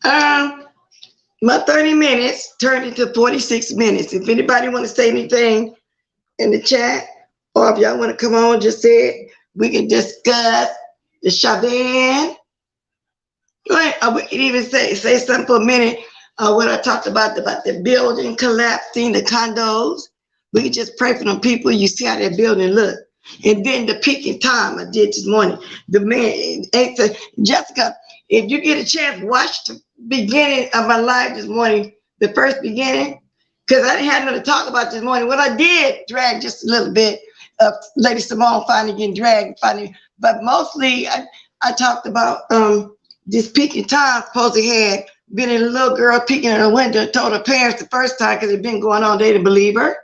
my 30 minutes turned into 46 minutes. If anybody want to say anything in the chat, or if y'all want to come on, just say it. We can discuss the Chauvin. We can even say something for a minute. What I talked about the building collapsing, the condos. We can just pray for them people. You see how that building look. And then the peaking time I did this morning. The man, Jessica, if you get a chance, watch the beginning of my live this morning, the first beginning, because I didn't have nothing to talk about this morning. What I did drag just a little bit of Lady Simone finally getting dragged, but mostly I talked about this peaking time supposedly had been in a little girl peeking in a window, told her parents the first time because it'd been going on, they didn't believe her.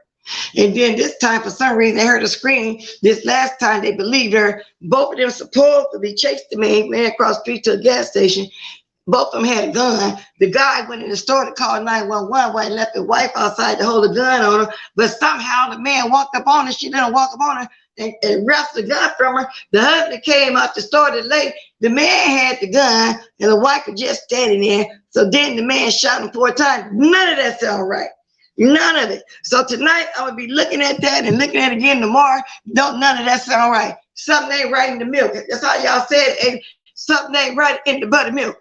And then this time, for some reason, they heard her scream. This last time, they believed her. Both of them supposed to be chased the man, ran across the street to a gas station. Both of them had a gun. The guy went in the store to call 911 while he left his wife outside to hold a gun on her. But somehow the man walked up on her. She didn't walk up on her and wrestled the gun from her. The husband came out the store late. The man had the gun and the wife was just standing there. So then the man shot him 4 times. None of that sound right. None of it. So tonight I'm gonna be looking at that and looking at it again tomorrow. None of that sound right. Something ain't right in the milk. That's how y'all said. Something ain't right in the buttermilk.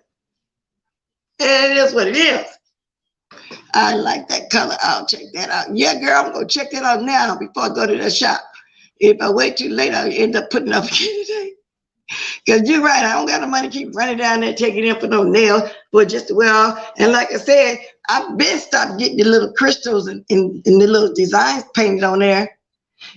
And it is what it is. I like that color. I'll check that out. Yeah, girl, I'm gonna check that out now before I go to the shop. If I wait too late, I'll end up putting up again today. Because you're right, I don't got no money to keep running down there taking in for no nails, but just well. And like I said, I've been stopped getting the little crystals and the little designs painted on there.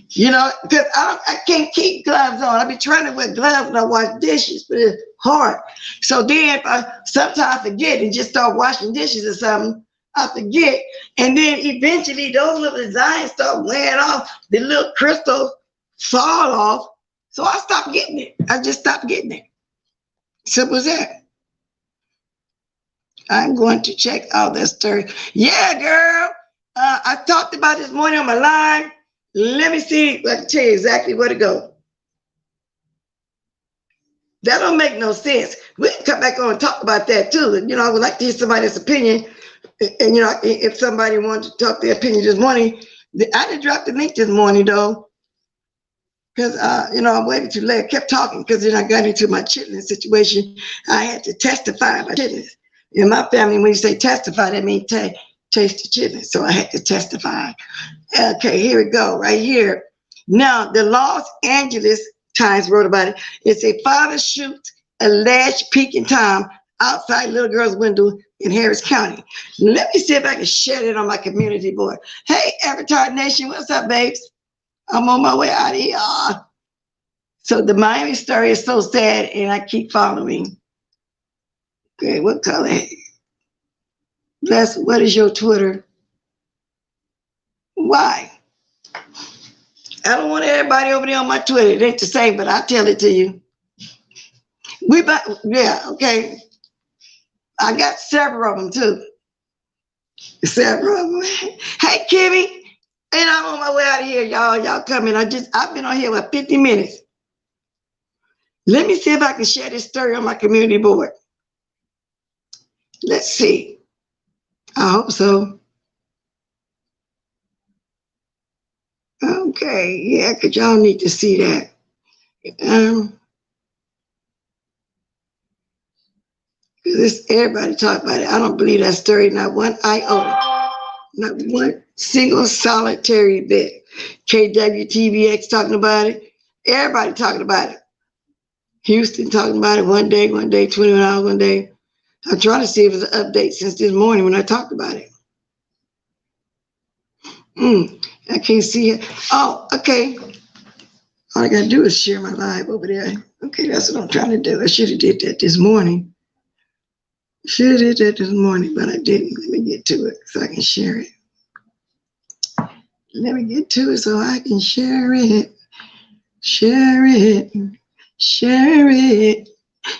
You know, because I can't keep gloves on. I be trying to wear gloves when I wash dishes, but it's hard. So then if I sometimes forget and just start washing dishes or something, I forget. And then eventually those little designs start wearing off. The little crystals fall off. So I stopped getting it. I just stopped getting it. Simple as that. I'm going to check out that story. Yeah, girl. I talked about this morning on my live. Let me see. I can tell you exactly where to go. That don't make no sense. We can come back on and talk about that too. You know, I would like to hear somebody's opinion. And you know, if somebody wanted to talk their opinion this morning, I didn't drop the link this morning though. Because, you know, I waited too late. I kept talking because then I got into my chitlin situation. I had to testify my chitlins. In my family, when you say testify, that means taste the chitlins. So I had to testify. Okay, here we go, right here. Now, the Los Angeles Times wrote about it. It's a father shoots alleged peeking Tom outside little girl's window in Harris County. Let me see if I can share it on my community board. Hey, Avatar Nation, what's up, babes? I'm on my way out of here. So the Miami story is so sad, and I keep following. Okay, what color? What is your Twitter? Why? I don't want everybody over there on my Twitter. It ain't the same, but I'll tell it to you. Yeah, okay. I got several of them too. Sarah, hey, Kimmy. And I'm on my way out of here, y'all. Y'all coming. I've been on here for 50 minutes. Let me see if I can share this story on my community board. Let's see. I hope so. Okay, yeah, because y'all need to see that. Everybody talk about it. I don't believe that story, not one iota. Not one single solitary bit. KWTVX talking about it. Everybody talking about it. Houston talking about it one day, 21 hours, one day. I'm trying to see if it's an update since this morning when I talked about it. I can't see it. Oh, okay. All I got to do is share my live over there. Okay, that's what I'm trying to do. I should have did that this morning. Should have did that this morning, but I didn't. Let me get to it so I can share it. Let me get to it so I can share it. Share it. Share it.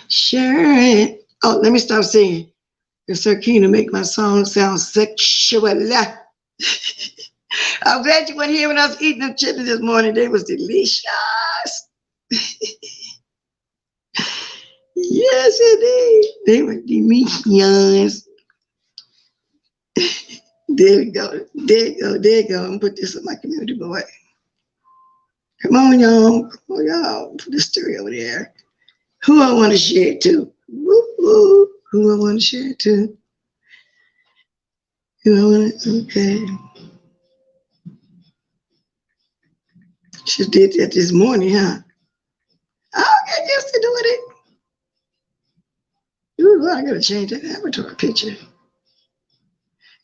Share it. Oh, let me stop singing. It's so keen to make my song sound sexual. I'm glad you weren't here when I was eating them chitlins this morning. They was delicious. Yes, it is. They were delicious. There we go. There you go. There you go. I'm going to put this on my community board. Come on, y'all. Come on, y'all. Put this story over there. Who I want to share it to? Woo-hoo. Who I want to share it to? Who I want to, okay. She did that this morning, huh? Oh, I got used to doing it. Ooh, I got to change that avatar picture.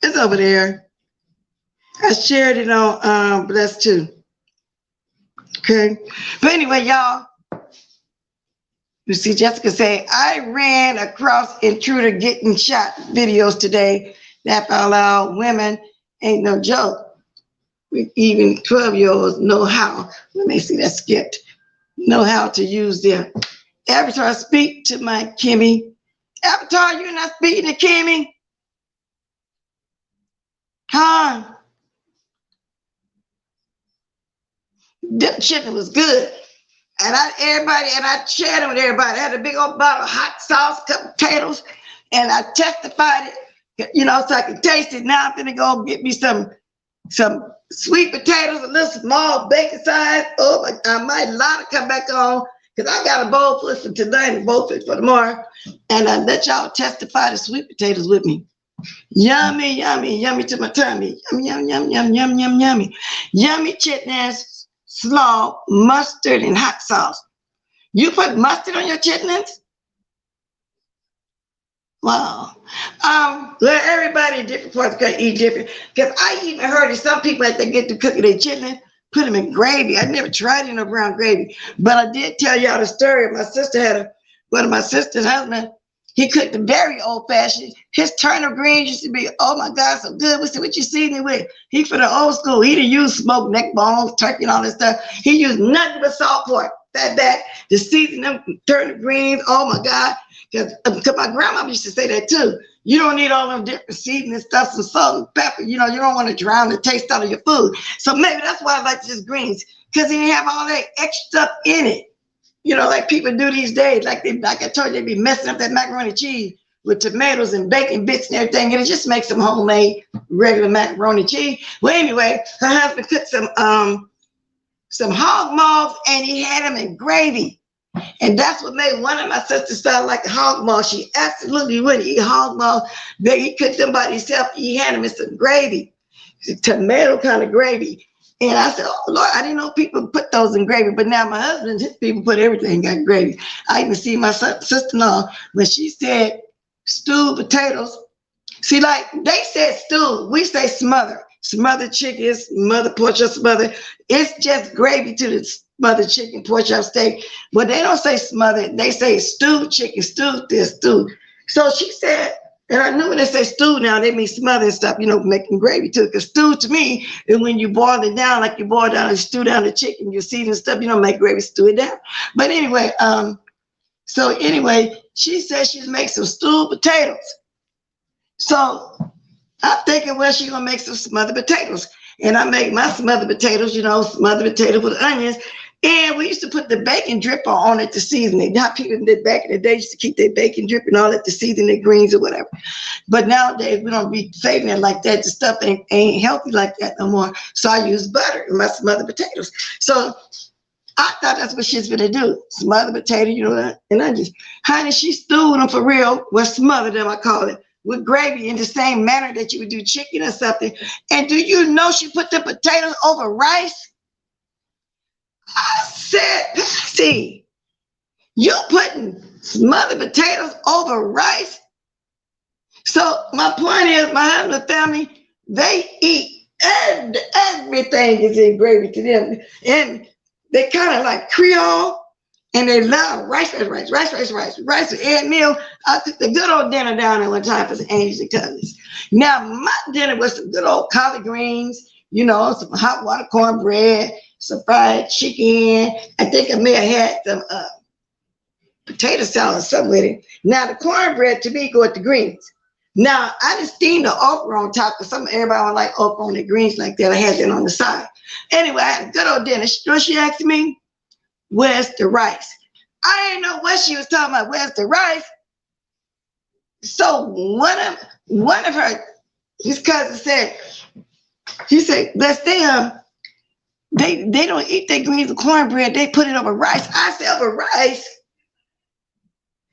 It's over there. I shared it on Bless too. Okay. But anyway, y'all, you see Jessica say, I ran across intruder getting shot videos today that found out women ain't no joke. Even 12-year-olds know how. Let me see that skipped. Know how to use their avatar. Speak to my Kimmy. Avatar, you're not speaking to Kimmy? Huh? That chicken was good. And I shared it with everybody. I had a big old bottle of hot sauce, couple potatoes, and I testified it, so I could taste it. Now I'm gonna go get me some sweet potatoes, a little small bacon size. Oh, I might allow to come back on because I got a bowl full for tonight and a bowl full for tomorrow. And I let y'all testify the sweet potatoes with me. Yummy, yummy, yummy to my tummy. Yum, yum, yum, yum, yum, yum, yummy. Yummy chitlins, slaw, mustard, and hot sauce. You put mustard on your chitlins? Wow. Well, everybody in different parts gonna eat different. Because I even heard of some people that they get to cooking their chitlins, put them in gravy. I never tried it in a brown gravy, but I did tell y'all the story. My sister had one of my sister's husband. He cooked a very old-fashioned. His turnip greens used to be, oh my God, so good. We said, what you seasoning with? He for the old school. He didn't use smoked neck bones, turkey, and all this stuff. He used nothing but salt pork. That to season them turnip greens. Oh my God. Because my grandma used to say that too. You don't need all them different seasoning stuff, some salt and pepper. You don't want to drown the taste out of your food. So maybe that's why I like just greens, because he didn't have all that extra stuff in it. Like people do these days. Like I told you, they be messing up that macaroni and cheese with tomatoes and bacon bits and everything, and it just makes some homemade regular macaroni and cheese. Well, anyway, her husband cooked some hog maws, and he had them in gravy. And that's what made one of my sisters sound like a hog maw. She absolutely wouldn't eat hog maw. He cooked them by himself. He had them in some gravy, tomato kind of gravy. And I said, oh, Lord, I didn't know people put those in gravy. But now my husband, his people put everything in gravy. I even see my sister-in-law when she said stewed potatoes. See, like they said stew, we say smother. Smothered chicken, smothered pork chop, smothered. It's just gravy to the smothered chicken, pork chop, steak. But they don't say smothered. They say stewed chicken, stewed this, stewed. So she said, and I knew when they say stew now, they mean smothering stuff, making gravy too. Because stew to me is when you boil it down, like you boil down and stew down the chicken, you season stuff, you don't make gravy, stew it down. But anyway, she said she'd make some stewed potatoes. So I'm thinking, well, she's gonna make some smothered potatoes. And I make my smothered potatoes, you know, smothered potato with onions. And we used to put the bacon drip on it to season it. Now people did back in the day used to keep their bacon drip and all that to season their greens or whatever. But nowadays we don't be saving it like that. The stuff ain't healthy like that no more. So I use butter in my smothered potatoes. So I thought that's what she's gonna do. Smothered potato, you know, and I just, honey, she stewed them for real. Well, smothered them, I call it, with gravy in the same manner that you would do chicken or something. And do you know she put the potatoes over rice? I said, see, you putting smothered potatoes over rice? So my point is, my husband's family, they eat everything is in gravy to them. And they kind of like Creole, and they love rice with egg meal. I took the good old dinner down there one time for some aunties and cousins. Now, my dinner was some good old collard greens, you know, some hot water cornbread, some fried chicken. I think I may have had some potato salad or something with it. Now, the cornbread to me go with the greens. Now, I just steamed the okra on top because everybody don't like okra on their greens like that. I had that on the side. Anyway, I had a good old dinner. You know, she asked me, where's the rice? I didn't know what she was talking about. Where's the rice? So one of her, his cousins said, he said, bless them, they don't eat their greens with cornbread. They put it over rice. I said, over rice?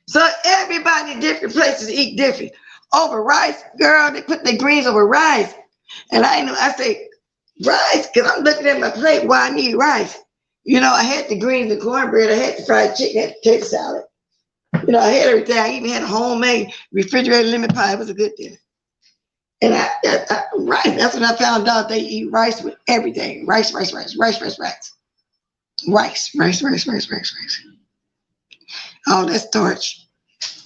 So everybody in different places eat different. Over rice, girl, they put their greens over rice. And I know, I say, rice, because I'm looking at my plate, why I need rice. You know, I had the greens and cornbread, I had the fried chicken, I had the potato salad. You know, I had everything. I even had a homemade refrigerated lemon pie. It was a good dinner. And rice, that's when I found out they eat rice with everything. Rice. Oh, that's starch.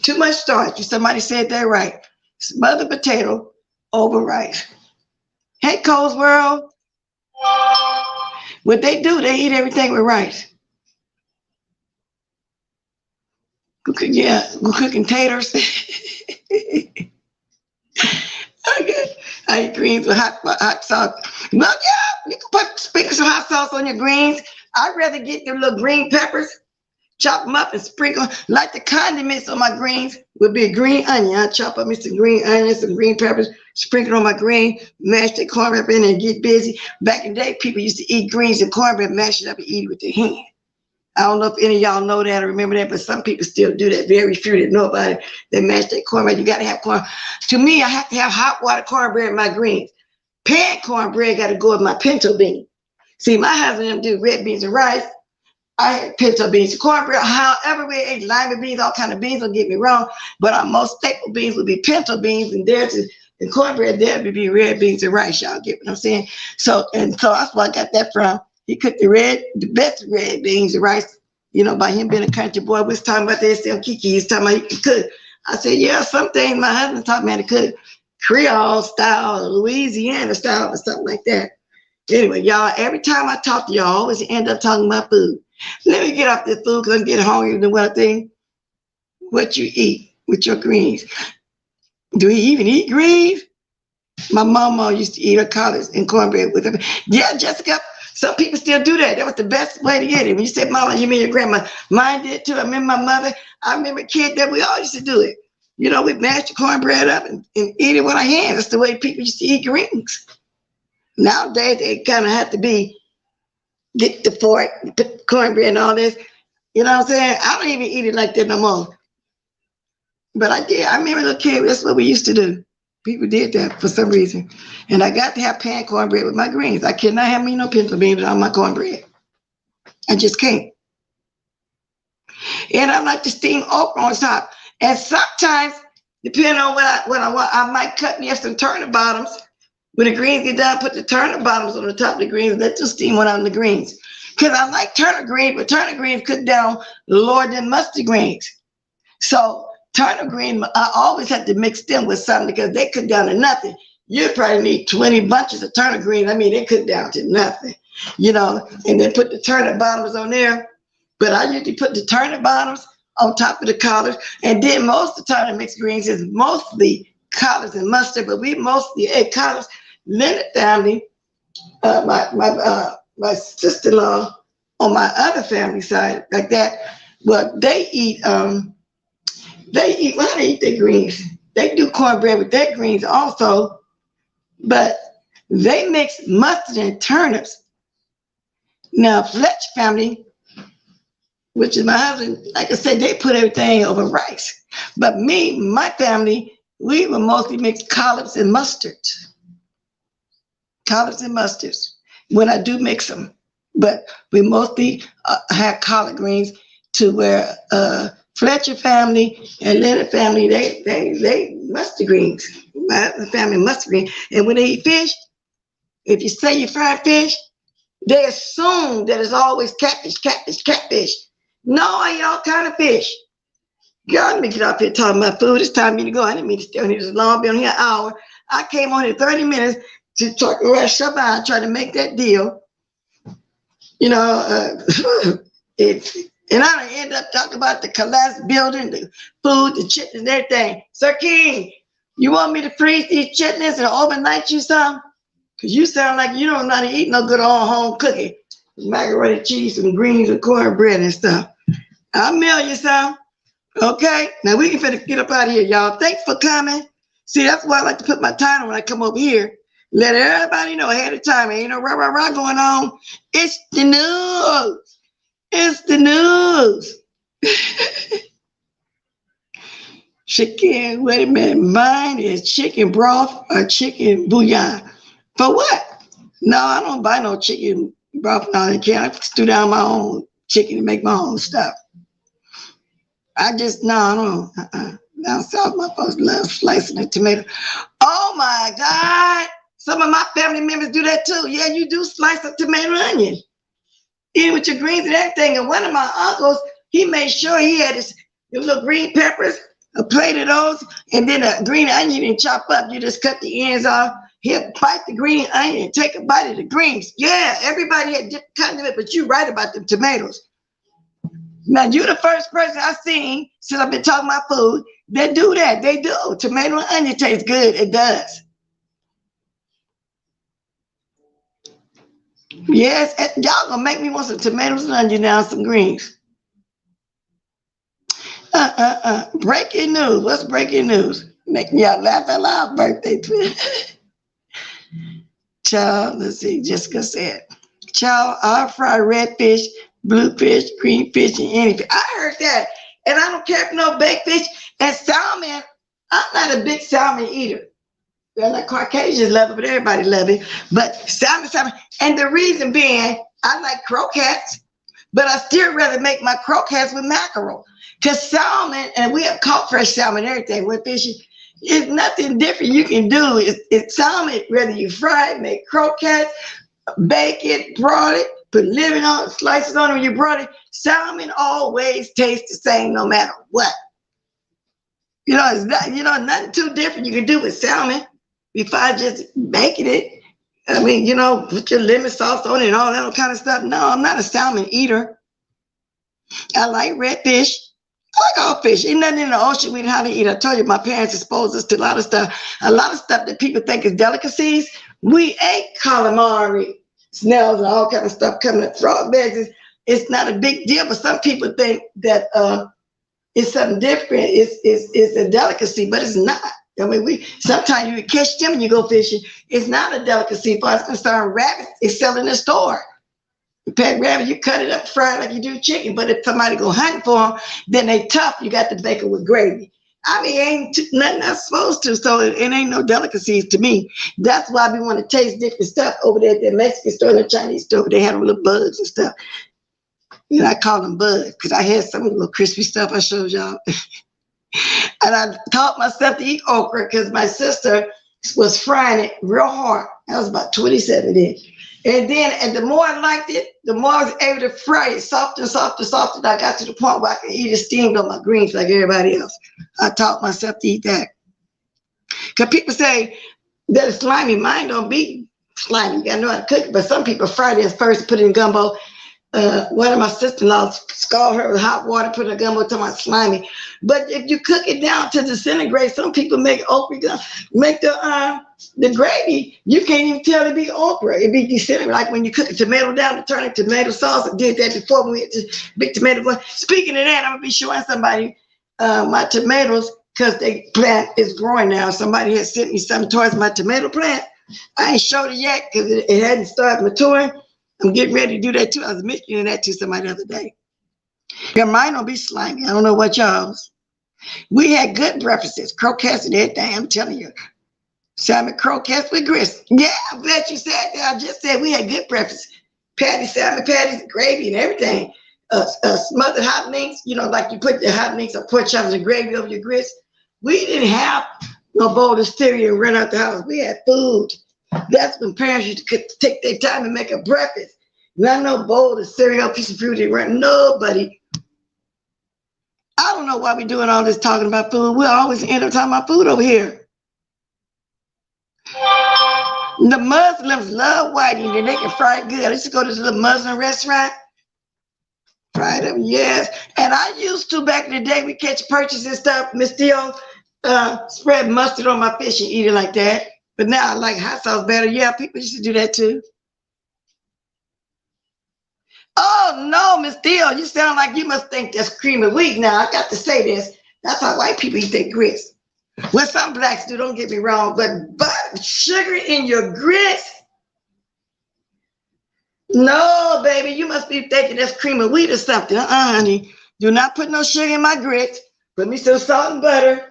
Too much starch. Somebody said that right. Smothered potato over rice. Hey, Cole's World. What they do, they eat everything with rice. Yeah, cooking taters. I eat greens with hot sauce. Well, yeah, you can sprinkle some hot sauce on your greens. I'd rather get the little green peppers, chop them up and sprinkle, like the condiments on my greens would be a green onion. I chop up me some green onions, some green peppers, sprinkle on my green, mash the cornbread in and get busy. Back in the day, people used to eat greens and cornbread, mash it up and eat it with their hand. I don't know if any of y'all know that or remember that, but some people still do that. Very few that know about it. They mash their cornbread. You got to have corn. To me, I have to have hot water cornbread in my greens. Pan cornbread got to go with my pinto bean. See, my husband and them do red beans and rice. I had pinto beans and cornbread. However, we ate lima beans, all kind of beans, don't get me wrong. But our most staple beans would be pinto beans, and there's the cornbread there would be red beans and rice. Y'all get what I'm saying? So that's where I got that from. He cooked the best red beans and rice, you know, by him being a country boy. We was talking about that, still Kiki. He's talking about he could cook. I said, yeah, some things my husband taught me how to cook. Creole style, Louisiana style, or something like that. Anyway, y'all, every time I talk to y'all, I always end up talking about food. Let me get off this food because I'm getting hungry. The one thing, what you eat with your greens. Do we even eat greens? My mama used to eat her collards and cornbread with her. Yeah, Jessica, some people still do that. That was the best way to get it. When you said mama, you mean your grandma. Mine did too. I remember my mother. I remember a kid that we all used to do it. You know, we mashed the cornbread up and eat it with our hands. That's the way people used to eat greens. Nowadays, they kind of have to get the fork, put cornbread and all this. You know what I'm saying? I don't even eat it like that no more. But I did. I remember a little kid, that's what we used to do. People did that for some reason. And I got to have pan cornbread with my greens. I cannot have me no pinto beans on my cornbread. I just can't. And I like to steam okra on top. And sometimes, depending on what I want, I might cut me up some turnip bottoms. When the greens get done, put the turnip bottoms on the top of the greens and let them steam one out of the greens. Because I like turnip greens, but turnip greens cook down lower than mustard greens. So turnip green, I always have to mix them with something because they cook down to nothing. You probably need 20 bunches of turnip greens. I mean, they cook down to nothing, you know, and then put the turnip bottoms on there. But I usually put the turnip bottoms on top of the collards. And then most of the time, the mixed greens is mostly collards and mustard, but we mostly ate collards. Leonard family, my sister-in-law on my other family side, like that, well, they eat they eat their greens. They do cornbread with their greens also, but they mix mustard and turnips. Now, Fletch family, which is my husband, like I said, they put everything over rice. But me, my family, we would mostly mix collards and mustards. Collards and mustards when I do mix them. But we mostly have collard greens, to where Fletcher family and Leonard family, they mustard greens. My family mustard greens. And when they eat fish, if you say you fried fish, they assume that it's always catfish, catfish, catfish. No, I eat all kind of fish. God, let me get up here talking about food. It's time for me to go. I didn't mean to stay on here this long. Been on here an hour. I came on here 30 minutes to talk to Chauvin, trying to make that deal. You know, and I end up talking about the collapsed building, the food, the chitlins, and everything. Sir King, you want me to freeze these chitlins and overnight you some? Because you sound like you don't know how to eat no good home cooking. Macaroni, cheese, and greens, and cornbread and stuff. I'll mail you some. Okay? Now we can finna get up out of here, y'all. Thanks for coming. See, that's why I like to put my title when I come over here. Let everybody know ahead of time. Ain't no rah going on. It's the news. It's the news. Chicken, wait a minute. Mine is chicken broth or chicken bouillon. For what? No, I don't buy no chicken broth. No, I can't. I stew down my own chicken and make my own stuff. I don't. Down south, my folks love slicing the tomato. Oh my God. Some of my family members do that too. Yeah, you do slice up tomato and onion. Eat with your greens and everything. And one of my uncles, he made sure he had his little green peppers, a plate of those, and then a green onion and chop up. You just cut the ends off. He'll bite the green onion and take a bite of the greens. Yeah, everybody had different kinds of it, but you're right about them tomatoes. Now, you're the first person I've seen since I've been talking about food that do that. They do. Tomato and onion tastes good. It does. Yes, y'all gonna make me want some tomatoes and onion now, some greens. Breaking news. What's breaking news? Making y'all laugh out loud. Birthday twin. Child, let's see. Jessica said, child, I'll fry red fish, blue fish, green fish, and any fish. I heard that. And I don't care for no baked fish. And salmon, I'm not a big salmon eater. Well, like Caucasians love it, but everybody love it. But salmon. And the reason being, I like croquettes, but I still rather make my croquettes with mackerel. Because salmon, and we have caught fresh salmon and everything with fishing, it's nothing different you can do. It's salmon, whether you fry it, make croquettes, bake it, broil it, put lemon on it, slices on it when you broil it. Salmon always tastes the same no matter what. You know, it's not, nothing too different you can do with salmon besides just baking it. I mean, put your lemon sauce on it and all that kind of stuff. No, I'm not a salmon eater. I like red fish. I like all fish. Ain't nothing in the ocean we know how to eat. I told you my parents exposed us to a lot of stuff. A lot of stuff that people think is delicacies. We ate calamari, snails, and all kind of stuff coming up. Frog legs. It's not a big deal, but some people think that it's something different. It's a delicacy, but it's not. I mean, sometimes you catch them and you go fishing. It's not a delicacy. As far as concerned, rabbits is selling in the store. You pack rabbit, you cut it up, fry it like you do chicken. But if somebody go hunting for them, then they tough. You got to bake it with gravy. I mean, ain't nothing else supposed to. So it ain't no delicacies to me. That's why we want to taste different stuff over there at the Mexican store and the Chinese store. They have little bugs and stuff. I call them bugs because I had some little crispy stuff I showed y'all. And I taught myself to eat okra because my sister was frying it real hard. I was about 27 then. And the more I liked it, the more I was able to fry it softer and softer and softer. I got to the point where I could eat it steamed on my greens like everybody else. I taught myself to eat that. Because people say that it's slimy. Mine don't be slimy. You got to know how to cook it. But some people fry this first, put it in gumbo. one of my sister-in-laws scalded her with hot water, put her gumbo to my slimy. But if you cook it down to disintegrate, some people make okra, make the gravy. You can't even tell it be okra. It be disintegrated. Like when you cook a tomato down to turn it tomato sauce. I did that before when we had to big tomato. Speaking of that, I'm gonna be showing somebody my tomatoes because the plant is growing now. Somebody has sent me something towards my tomato plant. I ain't showed it yet because it hadn't started maturing. I'm getting ready to do that too. I was mentioning that to somebody the other day. Your mind don't be slimy. I don't know what y'all's. We had good breakfasts, croquettes and everything. I'm telling you. Salmon croquettes with grits. Yeah, I'm glad you said that. I just said we had good breakfast. Salmon patties, gravy and everything. Smothered hot links, you know, like you put the hot links or pork chops and gravy over your grits. We didn't have no bowl of cereal and run out the house. We had food. That's when parents used to take their time and make a breakfast. Not no bowl of cereal, piece of fruit, they run nobody. I don't know why we're doing all this talking about food. We always end up talking about food over here. The Muslims love white eating. They can fry it good. I used to go to this little Muslim restaurant. Fried them, yes. And I used to back in the day, we catch purchase and stuff. Miss Theo spread mustard on my fish and eat it like that. But now I like hot sauce better. Yeah, people used to do that too. Oh no, Miss Theo, you sound like you must think that's cream of wheat. Now I got to say this. That's how white people eat their grits. Well, some blacks do, don't get me wrong, but sugar in your grits? No, baby, you must be thinking that's cream of wheat or something. Honey. Do not put no sugar in my grits. Put me some salt and butter.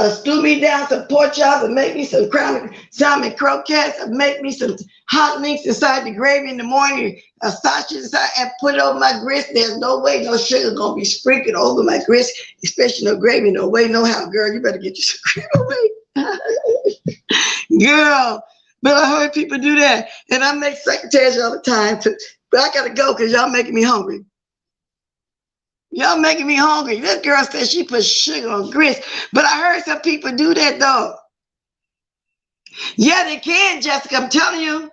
Stew me down some pork chops and make me some salmon croquettes and make me some hot links inside the gravy in the morning, sausage inside and put it over my grits. There's no way no sugar gonna be sprinkled over my grits, especially no gravy. No way, no how, girl. You better get you some cream of wheat. Girl, but I heard people do that. And I make secretaries all the time. But I gotta go because y'all making me hungry. Y'all making me hungry. This girl said she put sugar on grits, but I heard some people do that though. Yeah, they can, Jessica. I'm telling you.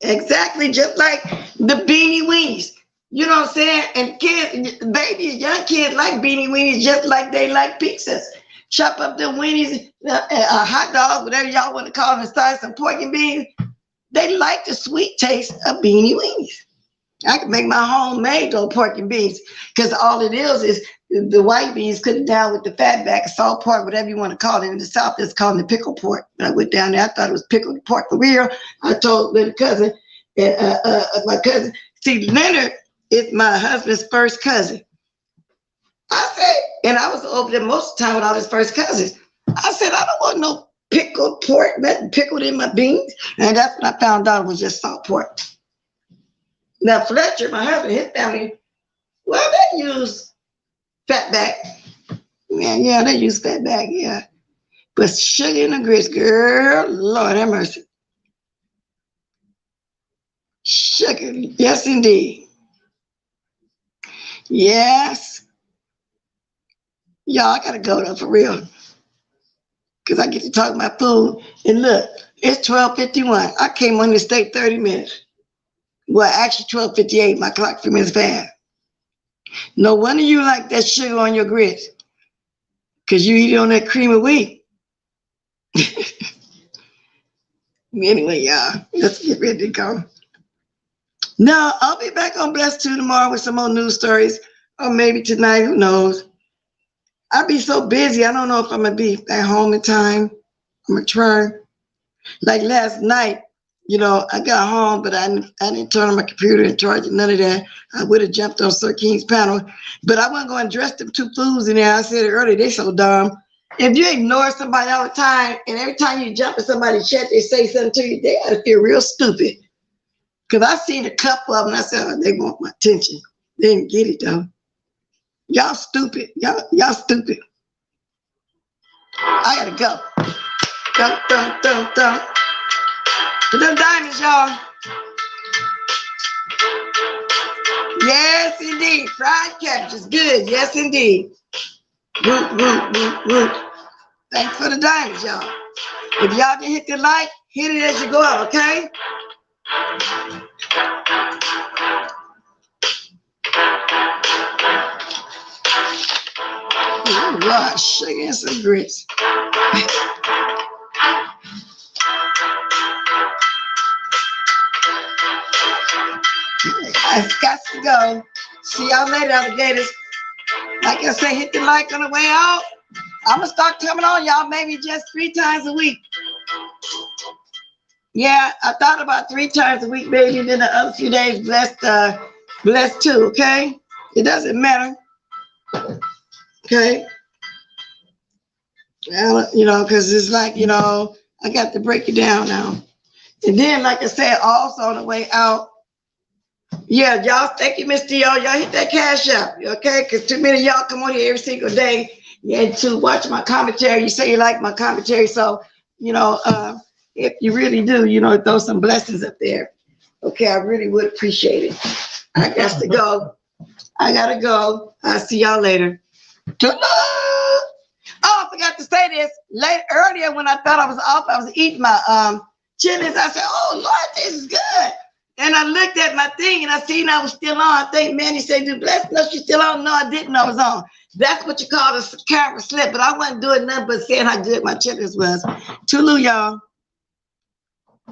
Exactly, just like the beanie weenies. You know what I'm saying? And kids, babies, young kids like beanie weenies just like they like pizzas. Chop up the weenies, hot dogs, whatever y'all want to call them, inside some pork and beans. They like the sweet taste of beanie weenies. I can make my homemade pork and beans because all it is the white beans cooked down with the fat back, salt pork, whatever you want to call it. In the South, it's called the pickled pork. When I went down there, I thought it was pickled pork for real. I told little cousin, my cousin, see, Leonard is my husband's first cousin. I said, and I was over there most of the time with all his first cousins. I said, I don't want no pickled pork, nothing pickled in my beans. And that's when I found out it was just salt pork. Now, Fletcher, my husband, his family, well, they use fatback. Yeah, they use fatback, yeah. But sugar in the grits, girl, Lord have mercy. Sugar, yes, indeed. Yes. Y'all, I gotta go though, for real. Because I get to talk about food. And look, it's 12:51. I came on the state 30 minutes. Well, actually 12:58, my clock 3 minutes fast. No wonder you like that sugar on your grits. Because you eat it on that cream of wheat. Anyway, y'all, let's get ready to go. Now, I'll be back on Blessed 2 tomorrow with some more news stories. Or maybe tonight, who knows. I'll be so busy, I don't know if I'm going to be at home in time. I'm going to try. Like last night, you know, I got home, but I didn't turn on my computer and charge it, none of that. I would have jumped on Sir King's panel, but I wasn't going to dress them two fools in there. I said it earlier, they so dumb. If you ignore somebody all the time, and every time you jump in somebody's chat, they say something to you, they gotta feel real stupid. Because I seen a couple of them, and I said, oh, they want my attention. They didn't get it though. Y'all stupid. Y'all stupid. I gotta go. Dun, dun, dun, dun. For them diamonds, y'all. Yes, indeed. Fried cabbage is good. Yes, indeed. Root, root, root, root. Thanks for the diamonds, y'all. If y'all can hit the like, hit it as you go out, okay? Oh gosh, shaking some grits. I've got to go. See y'all later, alligators. Like I say, hit the like on the way out. I'm gonna start coming on y'all maybe just 3 times a week. Yeah, I thought about 3 times a week, maybe, then the other few days blessed too, okay? It doesn't matter. Okay. Well, you know, because it's like, you know, I got to break it down now. And then, like I said, also on the way out, yeah, y'all, thank you, Mr. Y'all hit that cash up, okay? Because too many of y'all come on here every single day to watch my commentary. You say you like my commentary, so, you know, if you really do, you know, throw some blessings up there. Okay, I really would appreciate it. I got to go. I gotta go. I'll see y'all later. Oh, I forgot to say this. Earlier when I thought I was off, I was eating my chilies. I said, oh Lord, this is good. And I looked at my thing and I seen I was still on. I think Manny said, "Do bless no, she's still on." No, I didn't know I was on. That's what you call a camera slip, but I wasn't doing nothing but saying how good my chilies was. Tulu, y'all.